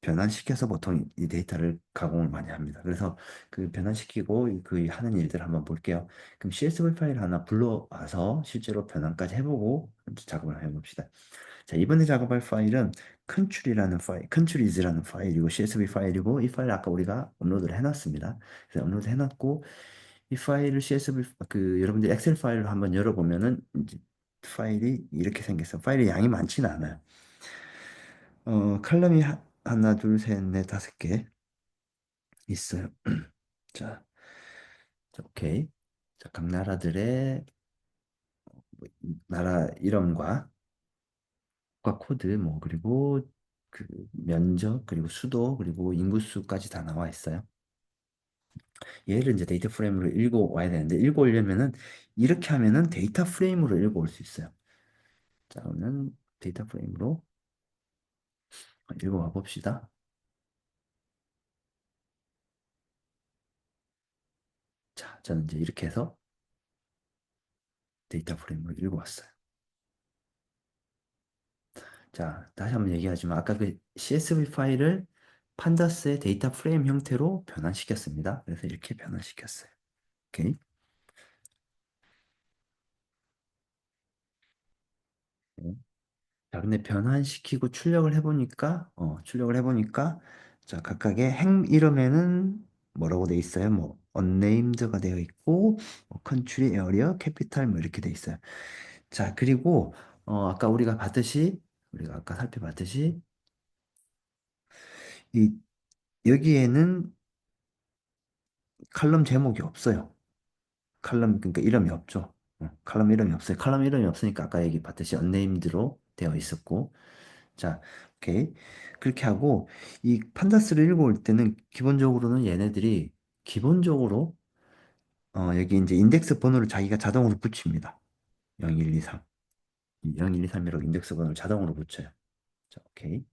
변환시켜서 보통 이 데이터를 가공을 많이 합니다. 그래서 그 변환시키고 그 하는 일들을 한번 볼게요. 그럼 CSV 파일 하나 불러와서 실제로 변환까지 해보고 작업을 해봅시다. 자, 이번에 작업할 파일은 컨츄리즈라는 파일이고 CSV 파일이고 이 파일 아까 우리가 업로드를 해놨습니다. 그래서 업로드 해놨고 이 파일을 CSV 여러분들 엑셀 파일로 한번 열어보면은 이제 파일이 이렇게 생겼어요. 파일의 양이 많지는 않아요. 칼럼이 하나, 둘, 셋, 넷, 다섯 개 있어요. 자, 자, 오케이. 자, 각 나라들의 나라 이름과 코드 뭐 그리고 그 면적 그리고 수도 그리고 인구수까지 다 나와 있어요. 얘를 이제 데이터 프레임으로 읽어 와야 되는데 읽어 오려면은 이렇게 하면은 데이터 프레임으로 읽어 올 수 있어요. 자, 그러면 데이터 프레임으로 읽어 와 봅시다. 자, 저는 이제 이렇게 해서 데이터 프레임으로 읽어 왔어요. 자, 다시 한번 얘기하지만 아까 그 CSV 파일을 판다스의 데이터 프레임 형태로 변환시켰습니다. 그래서 이렇게 변환시켰어요. 오케이. 네. 자, 근데 변환시키고 출력을 해보니까, 자, 각각의 행 이름에는 뭐라고 돼 있어요? 뭐, unnamed가 되어 있고, 뭐, country, area, capital 뭐 이렇게 돼 있어요. 자, 그리고, 우리가 아까 살펴봤듯이, 이, 여기에는 칼럼 제목이 없어요. 그러니까 이름이 없죠. 칼럼 이름이 없어요. 칼럼 이름이 없으니까 아까 얘기 봤듯이 unnamed로 되어 있었고, 자, 오케이. 그렇게 하고, 이 판다스를 읽어올 때는 기본적으로는 얘네들이 기본적으로, 여기 이제 인덱스 번호를 자기가 자동으로 붙입니다. 0123. 0123이라고 인덱스 번호를 자동으로 붙여요. 자, 오케이.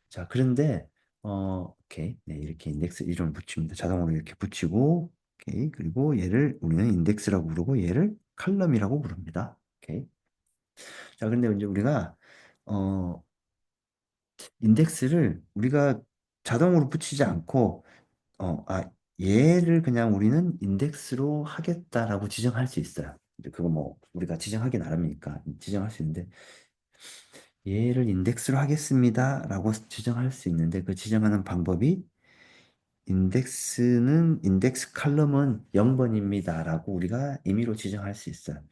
자, 그런데, 오케이. 네, 이렇게 인덱스 이름을 붙입니다. 자동으로 이렇게 붙이고, 오케이. 그리고 얘를 우리는 인덱스라고 부르고, 얘를 칼럼이라고 부릅니다. 오케이. 자, 근데 이제 어, 인덱스를 우리가 자동으로 붙이지 않고, 얘를 그냥 우리는 인덱스로 하겠다라고 지정할 수 있어요. 이제 그거 뭐, 우리가 지정하기 나름이니까 지정할 수 있는데, 얘를 인덱스로 하겠습니다라고 지정할 수 있는데, 그 지정하는 방법이 인덱스 칼럼은 0번입니다라고 우리가 임의로 지정할 수 있어요.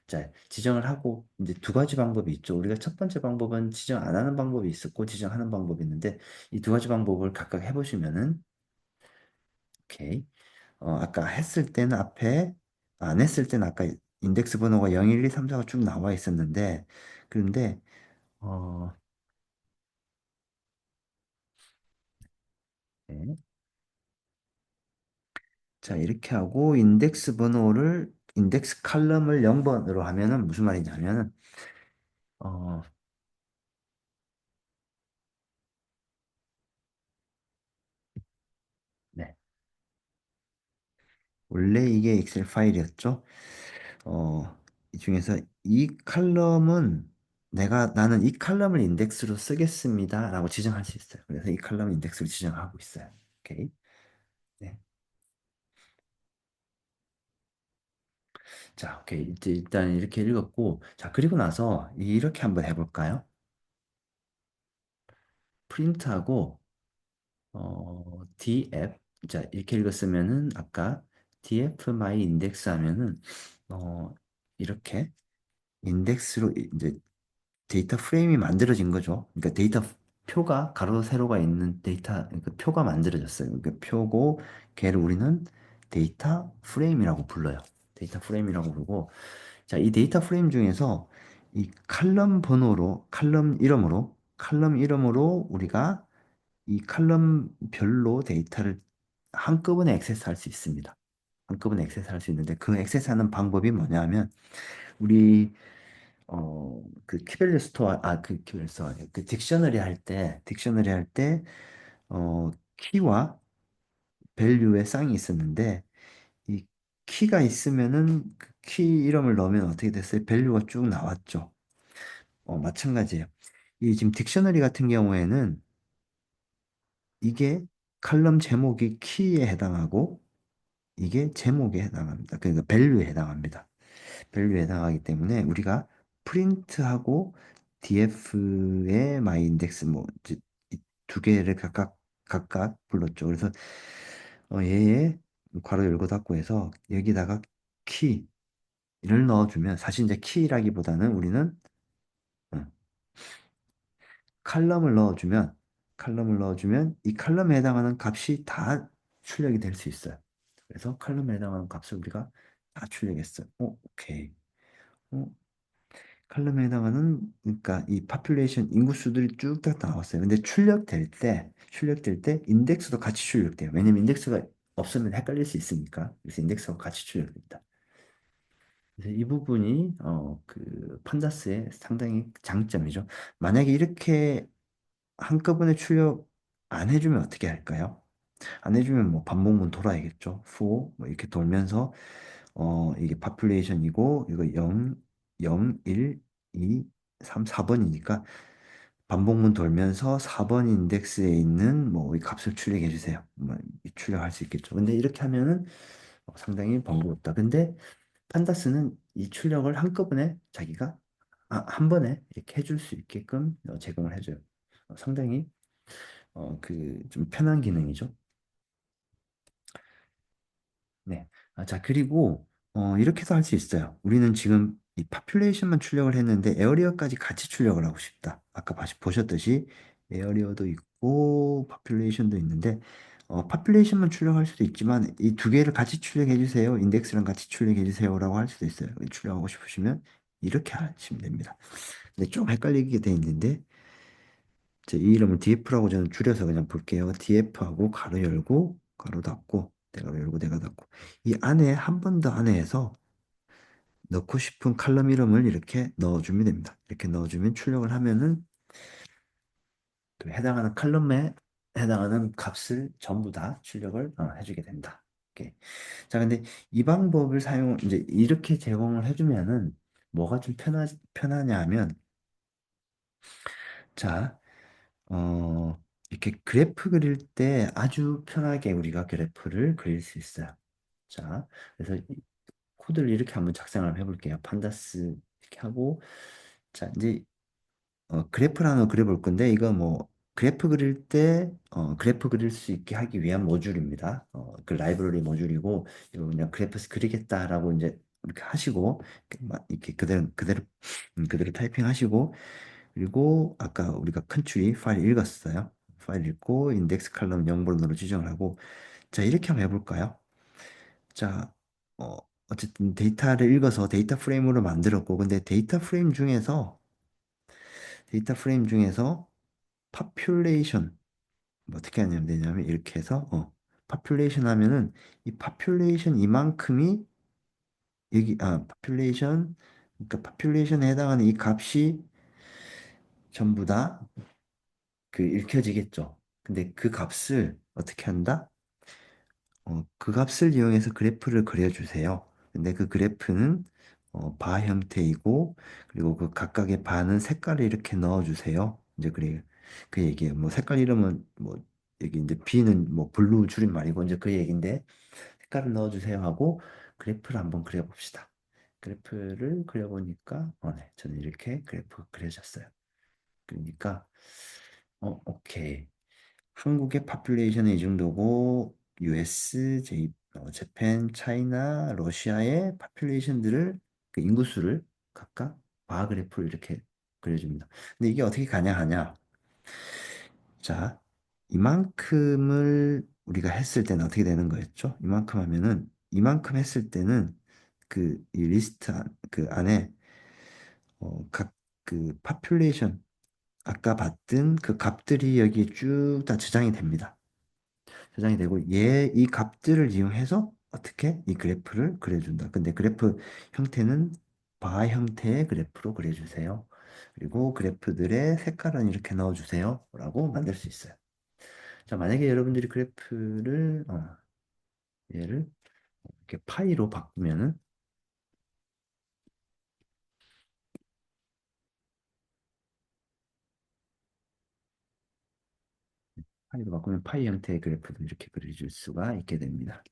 자, 지정을 하고 이제 두 가지 방법이 있죠. 우리가 첫 번째 방법은 지정 안 하는 방법이 있었고 지정하는 방법이 있는데 이 두 가지 방법을 각각 해보시면은 오케이. 아까 했을 때는 안 했을 때는 아까 인덱스 번호가 0, 1, 2, 3, 4가 쭉 나와 있었는데 그런데 어, 네. 자, 이렇게 하고 인덱스 칼럼을 0번으로 하면은 무슨 말이냐면은 어, 네. 원래 이게 엑셀 파일이었죠. 이 중에서 이 칼럼은 나는 이 칼럼을 인덱스로 쓰겠습니다라고 지정할 수 있어요. 그래서 이 칼럼 인덱스로 지정하고 있어요. 오케이. 네. 자, 오케이. 이제 일단 이렇게 읽었고, 자, 그리고 나서 이렇게 한번 해볼까요? 프린트하고 df 자 이렇게 읽었으면은 아까 df my index 하면은 어 이렇게 인덱스로 이제 데이터 프레임이 만들어진 거죠. 그러니까 데이터 표가 가로 세로가 있는 그러니까 표가 만들어졌어요. 그러니까 표고 걔를 우리는 데이터 프레임이라고 불러요. 데이터 프레임이라고 부르고 자, 이 데이터 프레임 중에서 이 칼럼 이름으로 우리가 이 칼럼별로 데이터를 한꺼번에 액세스할 수 있습니다. 한꺼번에 액세스할 수 있는데 그 액세스하는 방법이 뭐냐면 우리 그 키밸류 스토어 그 키밸류 스토어 그 딕셔너리 할 때 키와 밸류의 쌍이 있었는데 이 키가 있으면은 그 키 이름을 넣으면 어떻게 됐어요? 밸류가 쭉 나왔죠. 마찬가지예요. 이 지금 딕셔너리 같은 경우에는 이게 칼럼 제목이 키에 해당하고 이게 제목에 해당합니다. 그러니까 밸류에 해당합니다. 밸류에 해당하기 때문에 우리가 프린트하고 df의 my index 뭐두 개를 각각 불렀죠. 그래서 얘의 괄호 열고 닫고 해서 여기다가 키를 넣어주면 사실 이제 키라기보다는 우리는 어, 칼럼을 넣어주면 이 칼럼에 해당하는 값이 다 출력이 될 수 있어요. 그래서 칼럼에 해당하는 값을 우리가 다 출력했어요. 오케이. 어, 칼럼에 해당하는 그러니까 이 파퓰레이션 인구수들이 쭉 다 나왔어요. 근데 출력될 때 인덱스도 같이 출력돼요. 왜냐면 인덱스가 없으면 헷갈릴 수 있으니까. 그래서 인덱스하고 같이 출력됩니다. 그래서 이 부분이 그 판다스의 상당히 장점이죠. 만약에 이렇게 한꺼번에 출력 안 해주면 어떻게 할까요? 안 해주면 뭐 반복문 돌아야겠죠. for 뭐 이렇게 돌면서 이게 population이고 이거 0, 0, 1, 2, 3, 4번이니까 반복문 돌면서 4번 인덱스에 있는 뭐 이 값을 출력해 주세요. 뭐 출력할 수 있겠죠. 근데 이렇게 하면은 상당히 번거롭다. 근데 판다스는 이 출력을 한꺼번에 자기가 한 번에 이렇게 해줄 수 있게끔 제공을 해줘요. 상당히 그 좀 편한 기능이죠. 네. 자, 그리고 이렇게도 할 수 있어요. 우리는 지금 이 파퓰레이션만 출력을 했는데 에어리어까지 같이 출력을 하고 싶다. 아까 보셨듯이 에어리어도 있고 파퓰레이션도 있는데 파퓰레이션만 출력할 수도 있지만 이 두 개를 같이 출력해 주세요. 인덱스랑 같이 출력해 주세요라고 할 수도 있어요. 출력하고 싶으시면 이렇게 하시면 됩니다. 근데 좀 헷갈리게 돼 있는데 이 이름을 DF라고 저는 줄여서 그냥 볼게요. DF하고 가로 열고 가로 닫고 대가로 열고 대가 닫고 이 안에 한 번 더 안에서 넣고 싶은 칼럼 이름을 이렇게 넣어주면 됩니다. 이렇게 넣어주면 출력을 하면은 그 해당하는 칼럼에 해당하는 값을 전부 다 출력을 해주게 된다. 오케이. 자, 근데 이 방법을 이제 이렇게 제공을 해주면은 뭐가 좀 편하냐 하면 자, 이렇게 그래프 그릴 때 아주 편하게 우리가 그래프를 그릴 수 있어요. 자, 그래서 이 코드를 이렇게 한번 작성을 해볼게요. 판다스 이렇게 하고, 자, 이제 그래프라는 거 그려볼 건데, 이거 뭐, 그래프 그릴 때, 그래프 그릴 수 있게 하기 위한 모듈입니다. 그 라이브러리 모듈이고, 이거 그냥 그래프 그리겠다라고 이제 이렇게 하시고, 이렇게 그대로 타이핑 하시고, 그리고 아까 우리가 컨트리 파일 읽었어요. 파일 읽고 인덱스 칼럼 0번으로 지정을 하고 자 이렇게 한번 해볼까요? 자 어, 어쨌든 데이터를 읽어서 데이터 프레임으로 만들었고 근데 데이터 프레임 중에서 population 뭐 어떻게 하냐면 되냐면 이렇게 해서 population 하면은 이 population 이만큼이 여기 population 그러니까 population에 해당하는 이 값이 전부 다 그 읽혀지겠죠. 근데 그 값을 어떻게 한다? 그 값을 이용해서 그래프를 그려주세요. 근데 그 그래프는 바 형태이고 그리고 그 각각의 바는 색깔을 이렇게 넣어주세요. 이제 그래 그 얘기예요. 뭐 색깔 이름은 뭐 여기 이제 B는 뭐 블루 줄임말이고 이제 그 얘기인데 색깔을 넣어주세요 하고 그래프를 한번 그려봅시다. 그래프를 그려보니까 네, 저는 이렇게 그래프 그려졌어요. 그러니까 오케이. 한국의 파퓰레이션은 이 정도고 US, 재팬, 차이나, 러시아의 파퓰레이션들을 그 인구수를 각각 바 그래프로 이렇게 그려줍니다. 근데 이게 어떻게 가냐 하냐? 자, 이만큼을 우리가 했을 때는 어떻게 되는 거였죠? 이만큼 하면은 이만큼 했을 때는 그 이 리스트 그 안에 각 그 파퓰레이션 아까 봤던 그 값들이 여기 쭉 다 저장이 됩니다. 저장이 되고 이 값들을 이용해서 어떻게 이 그래프를 그려준다. 근데 그래프 형태는 바 형태의 그래프로 그려주세요. 그리고 그래프들의 색깔은 이렇게 넣어주세요. 라고 만들 수 있어요. 자, 만약에 여러분들이 그래프를, 얘를 이렇게 파이로 바꾸면은, 파이로 바꾸면 파이 형태의 그래프도 이렇게 그려줄 수가 있게 됩니다.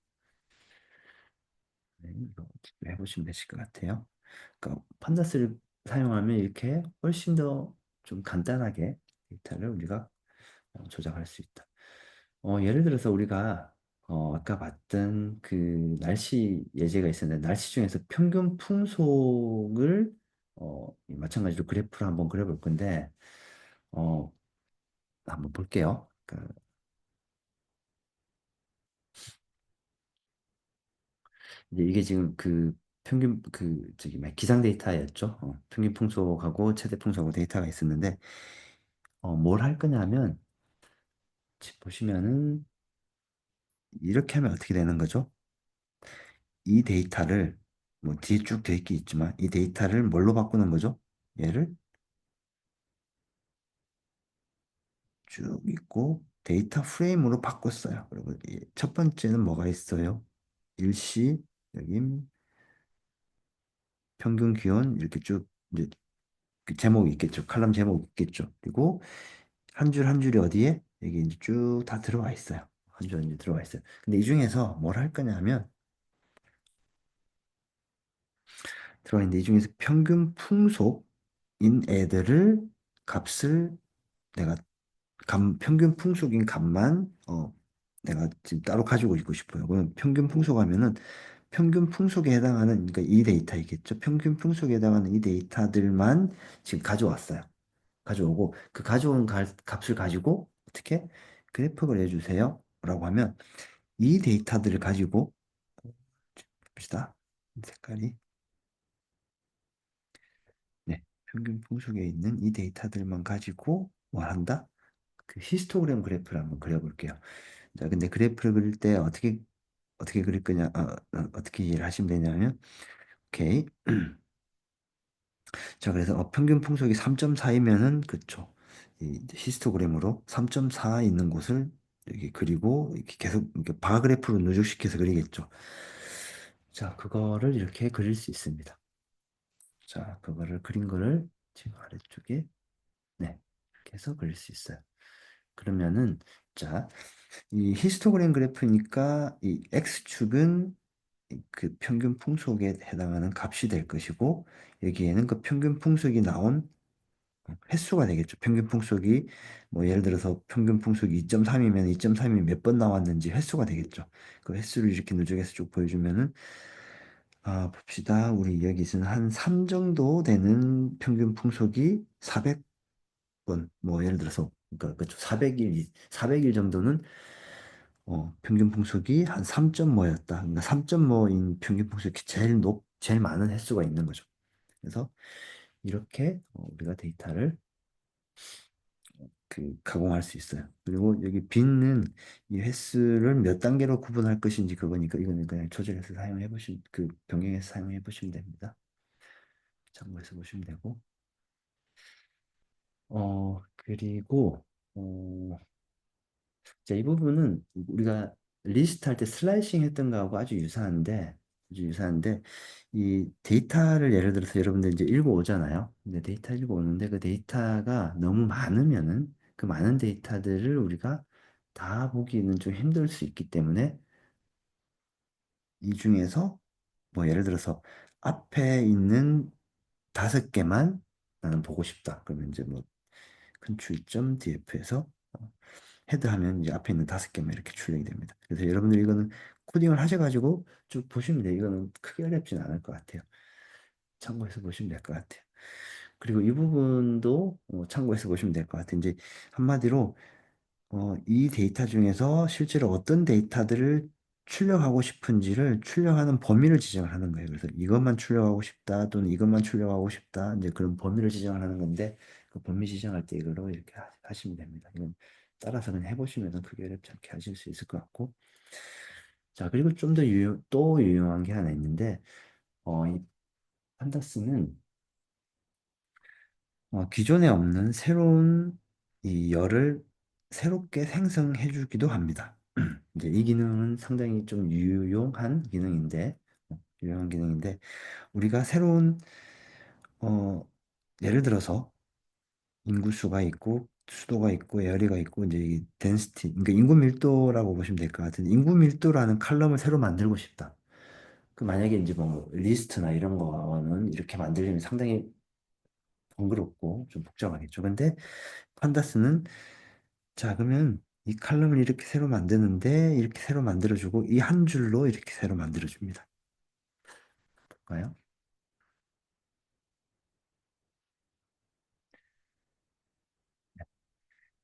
네, 이거 해보시면 되실 것 같아요. 그러니까 판다스를 사용하면 이렇게 훨씬 더 좀 간단하게 데이터를 우리가 조작할 수 있다. 예를 들어서 우리가 아까 봤던 그 날씨 예제가 있었는데 날씨 중에서 평균 풍속을 마찬가지로 그래프를 한번 그려볼 건데 어, 한번 볼게요. 이제 이게 지금 그 평균 그 저기 뭐 기상 데이터였죠. 평균 풍속하고 최대 풍속하고 데이터가 있었는데 뭘 할 거냐면 지금 보시면은 이렇게 하면 어떻게 되는 거죠? 이 데이터를 뭐 뒤에 쭉 돼 있긴 있지만 이 데이터를 뭘로 바꾸는 거죠? 얘를 쭉 있고 데이터 프레임으로 바꿨어요. 그리고 첫 번째는 뭐가 있어요? 일시 여기 평균 기온 이렇게 쭉 이제 그 제목이 있겠죠. 칼럼 제목이 있겠죠. 그리고 한 줄 한 줄이 어디에 여기 이제 쭉 다 들어와 있어요. 한 줄 한 줄 들어와 있어요. 근데 이 중에서 뭘 할 거냐면 들어와 있는데 이 중에서 평균 풍속인 애들을 값을 내가 평균 풍속인 값만 내가 지금 따로 가지고 있고 싶어요. 그럼 평균 풍속하면은 평균 풍속에 해당하는 그러니까 이 데이터이겠죠. 평균 풍속에 해당하는 이 데이터들만 지금 가져왔어요. 가져오고 그 가져온 값을 가지고 어떻게 그래프를 내주세요. 라고 하면 이 데이터들을 가지고 봅시다. 색깔이 네, 평균 풍속에 있는 이 데이터들만 가지고 뭘 한다? 그 히스토그램 그래프를 한번 그려볼게요. 자, 근데 그래프를 그릴 때 어떻게 그릴 거냐, 어떻게 이해를 하시면 되냐면, 오케이. 자, 그래서 평균 풍속이 3.4이면은, 그쵸. 이 히스토그램으로 3.4 있는 곳을 이렇게 그리고 이렇게 계속 이렇게 바그래프로 누적시켜서 그리겠죠. 자, 그거를 이렇게 그릴 수 있습니다. 자, 그거를 그린 거를 지금 아래쪽에, 네, 이렇게 해서 그릴 수 있어요. 그러면은, 자, 이 히스토그램 그래프니까 이 X축은 그 평균 풍속에 해당하는 값이 될 것이고 여기에는 그 평균 풍속이 나온 횟수가 되겠죠. 평균 풍속이 뭐 예를 들어서 평균 풍속이 2.3이면 2.3이 몇 번 나왔는지 횟수가 되겠죠. 그 횟수를 이렇게 누적해서 쭉 보여주면은 봅시다. 우리 여기서는 한 3 정도 되는 평균 풍속이 400번 뭐 예를 들어서 그러니까 그쵸. 400일 정도는 평균 풍속이 한 3.5였다. 그러니까 3.5인 평균 풍속이 제일 많은 횟수가 있는 거죠. 그래서 이렇게 우리가 데이터를 가공할 수 있어요. 그리고 여기 빈은 이 횟수를 몇 단계로 구분할 것인지 그거니까 이거는 그냥 조절해서 사용해 보시면 변경해서 사용해 보시면 됩니다. 참고해서 보시면 되고 그리고 어, 자, 이 부분은 우리가 리스트 할 때 슬라이싱 했던 거하고 아주 유사한데, 이 데이터를 예를 들어서 여러분들 이제 읽어오잖아요. 근데 데이터 읽어오는데 그 데이터가 너무 많으면은 그 많은 데이터들을 우리가 다 보기는 좀 힘들 수 있기 때문에 이 중에서 뭐 예를 들어서 앞에 있는 5개만 나는 보고 싶다. 그러면 이제 뭐 컨트롤 DF에서 헤드하면 이제 앞에 있는 5개만 이렇게 출력이 됩니다. 그래서 여러분들 이거는 코딩을 하셔가지고 쭉 보시면 돼요. 이거는 크게 어렵진 않을 것 같아요. 참고해서 보시면 될 것 같아요. 그리고 이 부분도 참고해서 보시면 될 것 같아요. 이제 한마디로 이 데이터 중에서 실제로 어떤 데이터들을 출력하고 싶은지를 출력하는 범위를 지정을 하는 거예요. 그래서 이것만 출력하고 싶다 또는 이것만 출력하고 싶다 이제 그런 범위를 지정을 하는 건데 그 범위 지정할 때 이걸로 이렇게 하시면 됩니다. 이건 따라서 그냥 해보시면 크게 어렵지 않게 하실 수 있을 것 같고 자 그리고 좀 더 또 유용한 게 하나 있는데 이 판다스는 기존에 없는 새로운 이 열을 새롭게 생성해 주기도 합니다. 이제 이 기능은 상당히 좀 유용한 기능인데, 유용한 기능인데, 우리가 새로운, 어, 예를 들어서 인구수가 있고, 수도가 있고, 에어리가 있고, 이제 이 덴시티, 그러니까 인구 밀도라고 보시면 될 것 같은데, 인구 밀도라는 칼럼을 새로 만들고 싶다. 그 만약에 이제 뭐 리스트나 이런 거는 이렇게 만들려면 상당히 번거롭고 좀 복잡하겠죠. 근데 판다스는 자, 그러면 이 칼럼을 이렇게 새로 만드는데 이렇게 새로 만들어주고 이 한 줄로 이렇게 새로 만들어줍니다. 볼까요?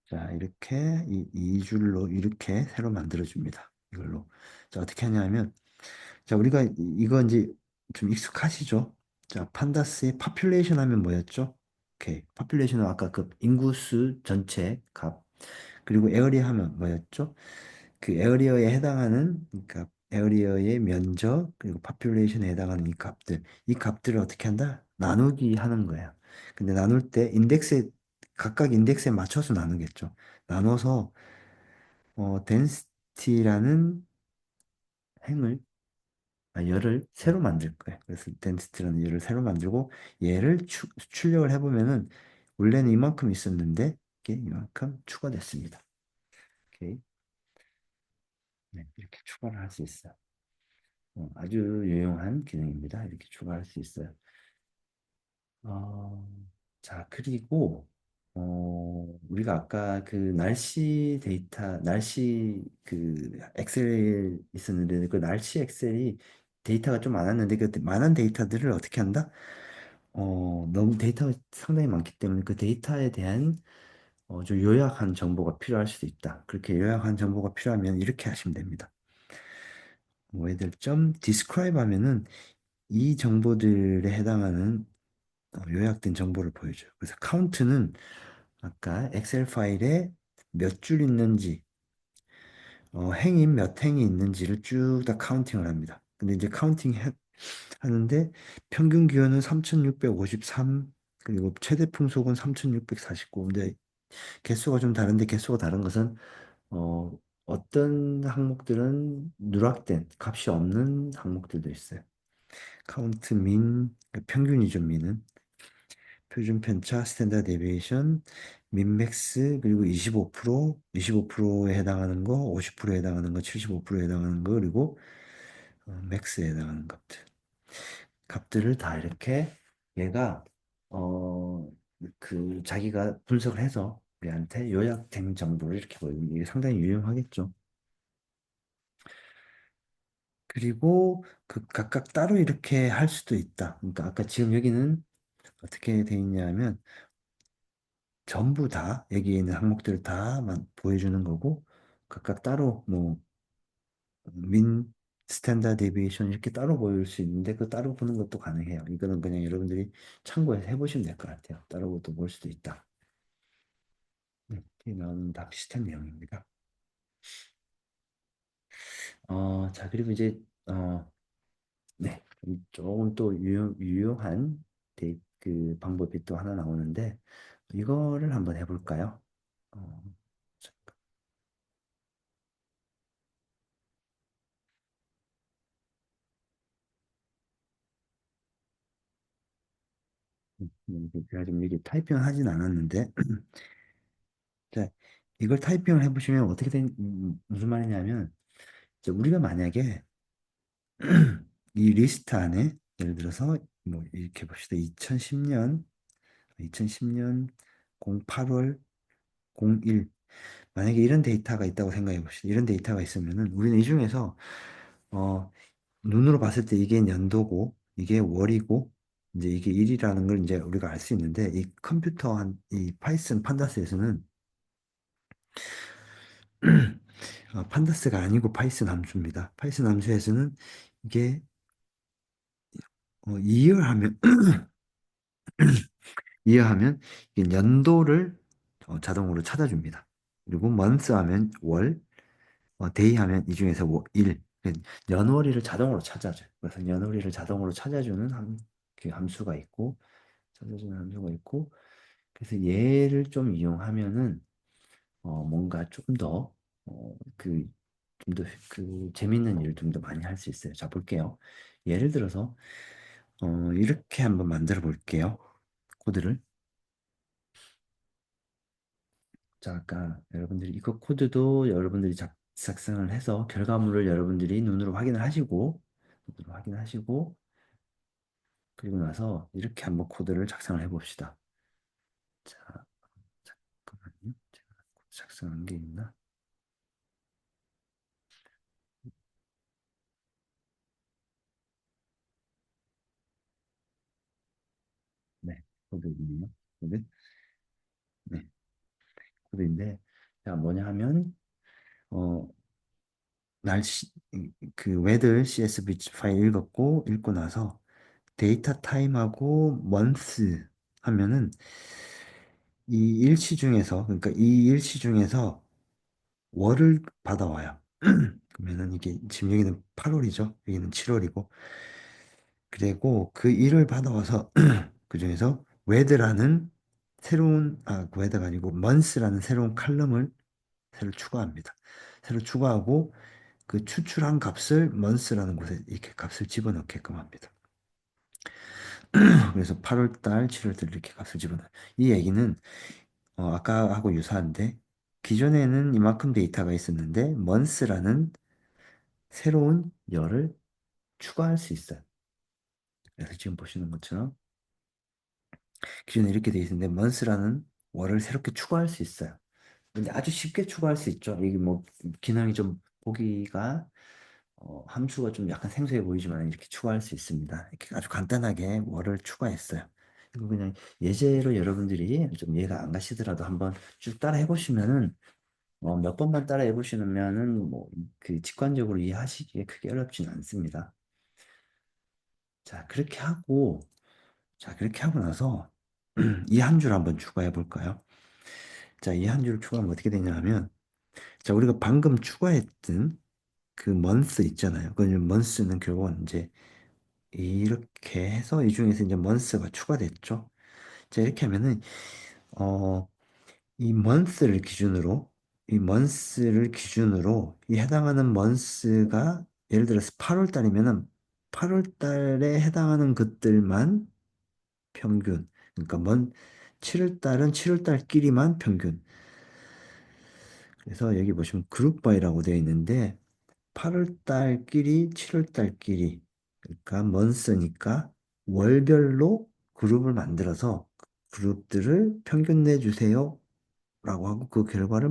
자, 이렇게 이 줄로 이렇게 새로 만들어줍니다. 이걸로. 자, 어떻게 하냐면 자, 우리가 이거 이제 좀 익숙하시죠? 자, 판다스의 파퓰레이션 하면 뭐였죠? 오케이. 파퓰레이션은 아까 그 인구수 전체 값. 그리고 에어리어 하면 뭐였죠? 그 에어리어에 해당하는 그러니까 에어리어의 면적 그리고 파퓰레이션에 해당하는 이 값들을 어떻게 한다? 나누기 하는 거예요. 근데 나눌 때 인덱스에 각각 인덱스에 맞춰서 나누겠죠. 나눠서 density라는 행을 열을 새로 만들 거예요. 그래서 density라는 열을 새로 만들고 얘를 출력을 해보면은 원래는 이만큼 있었는데 이게 이만큼 추가됐습니다. 오케이. 네, 이렇게 추가를 할 수 있어요. 아주 유용한 기능입니다. 이렇게 추가할 수 있어요. 어, 자, 그리고 우리가 아까 그 날씨 데이터, 날씨 그 엑셀 있었는데 그 날씨 엑셀이 데이터가 좀 많았는데 그 많은 데이터들을 어떻게 한다? 너무 데이터가 상당히 많기 때문에 그 데이터에 대한 좀 요약한 정보가 필요할 수도 있다. 그렇게 요약한 정보가 필요하면 이렇게 하시면 됩니다. 얘들 점 describe 하면은 이 정보들에 해당하는 요약된 정보를 보여줘요. 그래서 count는 아까 엑셀 파일에 몇 줄 있는지, 행이 몇 행이 있는지를 쭉 다 카운팅을 합니다. 근데 이제 하는데 평균 기온은 3,653, 그리고 최대 풍속은 3,649. 근데 개수가 좀 다른데 개수가 다른 것은 어, 어떤 항목들은 누락된 값이 없는 항목들도 있어요. 카운트 민, 평균이죠, 민은. 표준 편차, 스탠다드 데비에이션, 민맥스, 그리고 25%, 25%에 해당하는 거, 50%에 해당하는 거, 75%에 해당하는 거, 그리고 맥스에 해당하는 값들. 값들을 다 이렇게 얘가 어, 그 자기가 분석을 해서 우리한테 요약된 정보를 이렇게 보여주는 게 상당히 유용하겠죠. 그리고 그 각각 따로 이렇게 할 수도 있다. 그러니까 아까 지금 여기는 어떻게 돼 있냐면 전부 다 여기에 있는 항목들을 다 보여주는 거고 각각 따로 뭐 민 스탠다드 데비에이션 이렇게 따로 보일 수 있는데 그 따로 보는 것도 가능해요. 이거는 그냥 여러분들이 참고해서 해보시면 될 것 같아요. 따로 또 볼 수도 있다. 이렇게 나오는 다 비슷한 내용입니다. 자 그리고 이제 네 조금 또 유용한 그 방법이 또 하나 나오는데 이거를 한번 해볼까요? 어, 제가 지금 여기 타이핑을 하진 않았는데, 자, 이걸 타이핑을 해보시면 무슨 말이냐면, 이제 우리가 만약에 이 리스트 안에, 예를 들어서, 뭐, 이렇게 봅시다. 2010년 08월 01. 만약에 이런 데이터가 있다고 생각해 봅시다. 이런 데이터가 있으면은, 우리는 이 중에서, 어, 눈으로 봤을 때 이게 년도고, 이게 월이고, 이제 이게 일이라는 걸 이제 우리가 알 수 있는데, 이 파이썬 판다스에서는 판다스가 아니고 파이썬 함수입니다. 파이썬 함수에서는 이게 이해하면 이해하면 이게 연도를 자동으로 찾아줍니다. 그리고 month 하면 월, day 하면 이 중에서 일, 연월일을 자동으로 찾아줘요. 그래서 연월일을 자동으로 찾아주는 그 함수가 있고 찾아주는 함수가 있고 그래서 얘를 좀 이용하면은 뭔가 좀 더, 좀 더, 재밌는 일을 좀 더 많이 할 수 있어요. 자, 볼게요. 예를 들어서, 이렇게 한번 만들어 볼게요. 코드를. 자, 아까 여러분들이 이거 코드도 여러분들이 작성을 해서 결과물을 여러분들이 눈으로 확인하시고, 그리고 나서 이렇게 한번 코드를 작성을 해봅시다. 자, 잠깐만요. 제가 코드 작성한 게 있나? 네, 코드 있네요. 코드. 네, 코드인데, 자, 뭐냐 하면, 어, 그 웨들 CSV 파일 읽고 나서 데이터 타임하고 month 하면은 이 일치 중에서, 그러니까 이 일치 중에서 월을 받아와요. 그러면은 이게 지금 여기는 8월이죠. 여기는 7월이고. 그리고 그 일을 받아와서 그 중에서 웨드라는 그 웨드가 아니고 month라는 새로운 칼럼을 새로 추가합니다. 새로 추가하고 그 추출한 값을 month라는 곳에 이렇게 값을 집어넣게끔 합니다. 그래서 8월 달, 7월 달 이렇게 값을 집어넣어요. 이 얘기는 아까하고 유사한데 기존에는 이만큼 데이터가 있었는데 month라는 새로운 열을 추가할 수 있어요. 그래서 지금 보시는 것처럼 기존에 이렇게 돼 있는데 month라는 월을 새롭게 추가할 수 있어요. 근데 아주 쉽게 추가할 수 있죠. 이게 뭐 기능이 좀 보기가 함수가 좀 약간 생소해 보이지만 이렇게 추가할 수 있습니다. 이렇게 아주 간단하게 월을 추가했어요. 이거 그냥 예제로 여러분들이 좀 이해가 안 가시더라도 한번 쭉 따라 해보시면은 몇 번만 따라 해보시면은 뭐 그 직관적으로 이해하시기에 크게 어렵지는 않습니다. 자, 그렇게 하고 나서 이 한 줄 한번 추가해 볼까요? 자, 이 한 줄을 추가하면 어떻게 되냐 하면 자, 우리가 방금 추가했던 그 month 있잖아요. 그 month는 결국은 이제 이렇게 해서 이 중에서 이제 month가 추가됐죠. 자, 이렇게 하면은 어, 이 month를 기준으로 이 해당하는 month가 예를 들어서 8월 달이면은 8월 달에 해당하는 것들만 평균. 그러니까 7월 달은 7월 달끼리만 평균. 그래서 여기 보시면 그룹 바이라고 되어 있는데 8월 달끼리 7월 달끼리 그러니까 먼스니까 월별로 그룹을 만들어서 그룹들을 평균 내주세요 라고 하고 그 결과를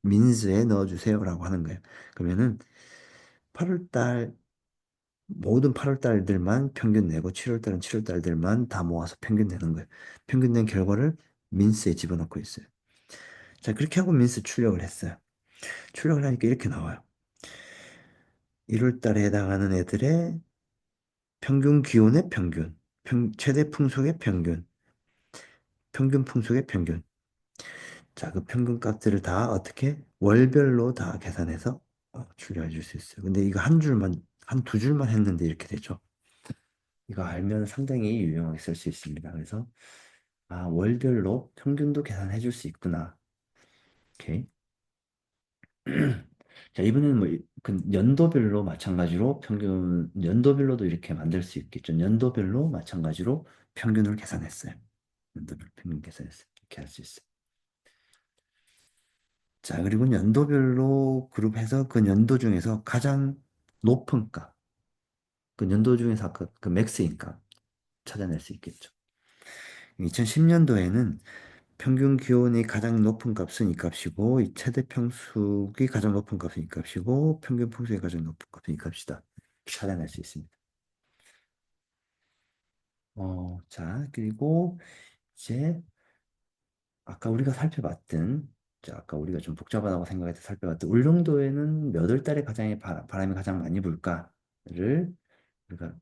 민스에 넣어주세요 라고 하는 거예요. 그러면은 8월 달 모든 8월 달들만 평균 내고 7월 달은 7월 달들만 다 모아서 평균 내는 거예요. 평균 낸 결과를 민스에 집어넣고 있어요. 자, 그렇게 하고 민스 출력을 했어요. 출력을 하니까 이렇게 나와요. 1월 달에 해당하는 애들의 평균 기온의 평균, 최대 풍속의 평균, 평균 풍속의 평균. 자, 그 평균 값들을 다 어떻게 월별로 다 계산해서 출력해 줄 수 있어요. 근데 이거 한 두 줄만 했는데 이렇게 되죠. 이거 알면 상당히 유용하게 쓸 수 있습니다. 그래서, 월별로 평균도 계산해 줄 수 있구나. 오케이. 자, 이번에는 뭐, 그 연도별로도 이렇게 만들 수 있겠죠. 연도별로 마찬가지로 평균을 계산했어요. 연도별 평균 계산했어요. 이렇게 할 수 있어요. 자, 그리고 연도별로 그룹해서 그 연도 중에서 가장 높은 값, 그 연도 중에서 아까 그 맥스인 값 찾아낼 수 있겠죠. 2010년도에는 평균 기온이 가장 높은 값은 이 값이고, 이 최대 평수기 가장 높은 값은 이 값이고, 평균 풍수기 가장 높은 값은 이 값이다. 찾아낼 수 있습니다. 자, 그리고 이제 아까 우리가 살펴봤던, 자, 아까 우리가 좀 복잡하다고 생각해서 살펴봤던 울릉도에는 몇 월 달에 바람이 가장 많이 불까를 우리가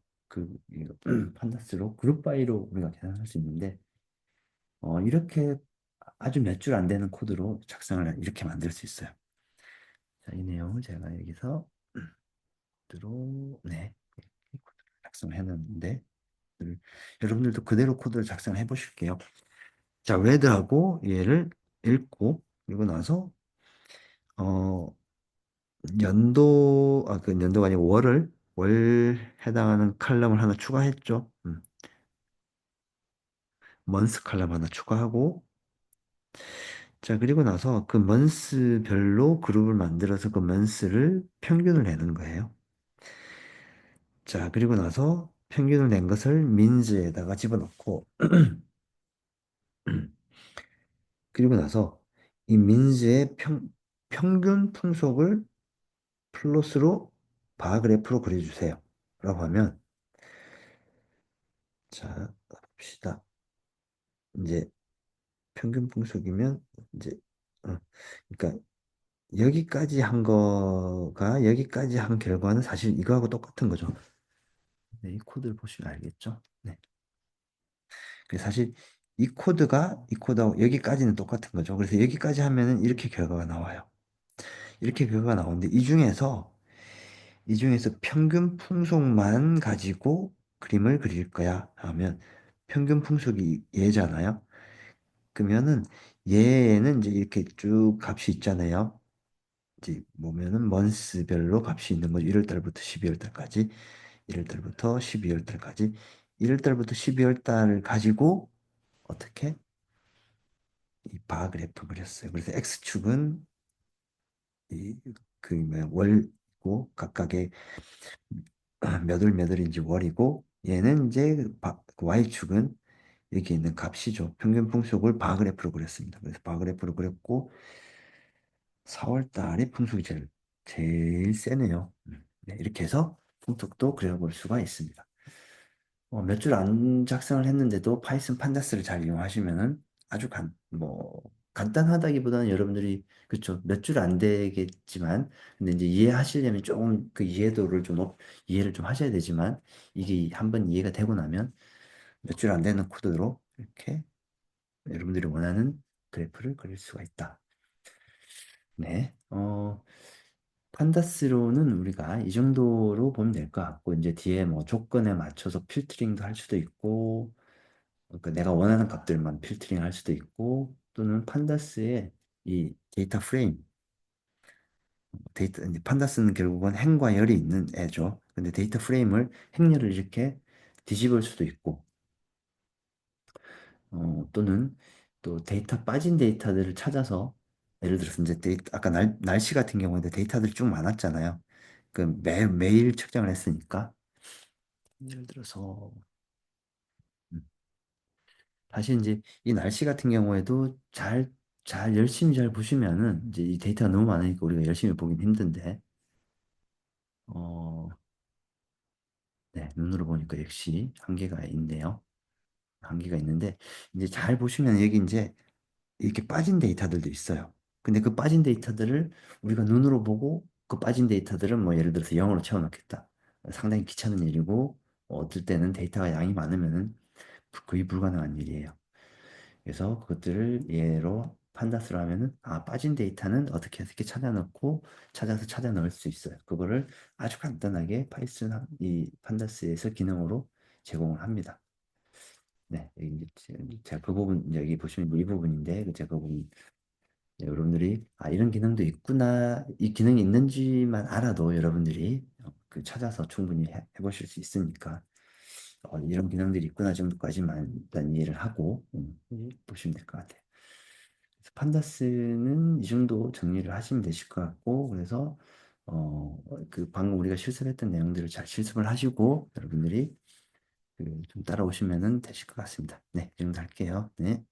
이거 판다스로 그룹 바이로 우리가 계산할 수 있는데, 이렇게 아주 몇 줄 안 되는 코드로 작성을 이렇게 만들 수 있어요. 자, 이 내용을 제가 여기서 네, 작성해 놨는데, 여러분들도 그대로 코드를 작성해 보실게요. 자, 레드하고 얘를 읽고, 그리고 나서 어 그 연도가 아니고 월 해당하는 칼럼을 하나 추가했죠. 먼스 칼럼 하나 추가하고 자 그리고 나서 그 먼스별로 그룹을 만들어서 그 먼스를 평균을 내는 거예요. 자 그리고 나서 평균을 낸 것을 민즈에다가 집어넣고 그리고 나서 이 민즈의 평균 풍속을 플롯으로 바그래프로 그려주세요. 라고 하면 자 봅시다. 이제 평균 풍속이면 이제 그러니까 여기까지 한 결과는 사실 이거하고 똑같은 거죠. 네, 이 코드를 보시면 알겠죠? 네. 사실 이 코드하고 여기까지는 똑같은 거죠. 그래서 여기까지 하면은 이렇게 결과가 나와요. 이렇게 결과가 나오는데 이 중에서 평균 풍속만 가지고 그림을 그릴 거야 하면 평균 풍속이 얘잖아요. 그러면은 얘는 이제 이렇게 쭉 값이 있잖아요. 이제 보면은 먼스별로 값이 있는 거죠. 1월 달부터 12월 달까지, 1월 달부터 12월 달까지, 1월 달부터 12월 달을 가지고 어떻게 이 바 그래프 그렸어요. 그래서 x축은 이그 뭐야 월이고 각각의 몇 월인지 월이고 얘는 이제 그 y축은 여기 있는 값이죠. 평균 풍속을 바 그래프로 그렸습니다. 그래서 바 그래프로 그렸고 4월 달에 풍속이 제일 세네요. 네, 이렇게 해서 풍속도 그려볼 수가 있습니다. 몇 줄 안 작성을 했는데도 파이썬 판다스를 잘 이용하시면은 아주 간단하다기보다는 여러분들이 그쵸 몇 줄 안 되겠지만 근데 이제 이해하시려면 조금 그 이해를 좀 하셔야 되지만 이게 한번 이해가 되고 나면 몇 줄 안 되는 코드로 이렇게 여러분들이 원하는 그래프를 그릴 수가 있다. 네. 판다스로는 우리가 이 정도로 보면 될 것 같고, 이제 뒤에 뭐 조건에 맞춰서 필터링도 할 수도 있고, 그러니까 내가 원하는 값들만 필터링 할 수도 있고, 또는 판다스의 이 데이터 프레임, 이제 판다스는 결국은 행과 열이 있는 애죠. 근데 데이터 프레임을 행렬을 이렇게 뒤집을 수도 있고, 또는 또 데이터 빠진 데이터들을 찾아서 예를 들어서 이제 아까 날씨 같은 경우에 데이터들이 쭉 많았잖아요. 그 매일 측정을 했으니까 예를 들어서 음, 다시 이제 이 날씨 같은 경우에도 열심히 잘 보시면은 이제 이 데이터가 너무 많으니까 우리가 열심히 보긴 힘든데 어, 네, 눈으로 보니까 역시 한계가 있네요. 한계가 있는데 이제 잘 보시면 여기 이제 이렇게 빠진 데이터들도 있어요. 근데 그 빠진 데이터들을 우리가 눈으로 보고 그 빠진 데이터들은 뭐 예를 들어서 0으로 채워넣겠다. 상당히 귀찮은 일이고 어떨 때는 데이터가 양이 많으면은 거의 불가능한 일이에요. 그래서 그것들을 예로 판다스로 하면은 빠진 데이터는 어떻게 찾아서 찾아 넣을 수 있어요. 그거를 아주 간단하게 파이썬 이 판다스에서 기능으로 제공을 합니다. 네, 제가 그 부분 여기 보시면 이 부분인데 제가 그 부분 여러분들이 이런 기능도 있구나 이 기능이 있는지만 알아도 여러분들이 그 찾아서 충분히 해보실 수 있으니까 이런 기능들이 있구나 정도까지만 일단 이해를 하고 보시면 될 것 같아요. 그래서 판다스는 이 정도 정리를 하시면 되실 것 같고 그래서 그 방금 우리가 실습했던 내용들을 잘 실습을 하시고 여러분들이 그 좀 따라오시면 되실 것 같습니다. 네, 이 정도 할게요. 네.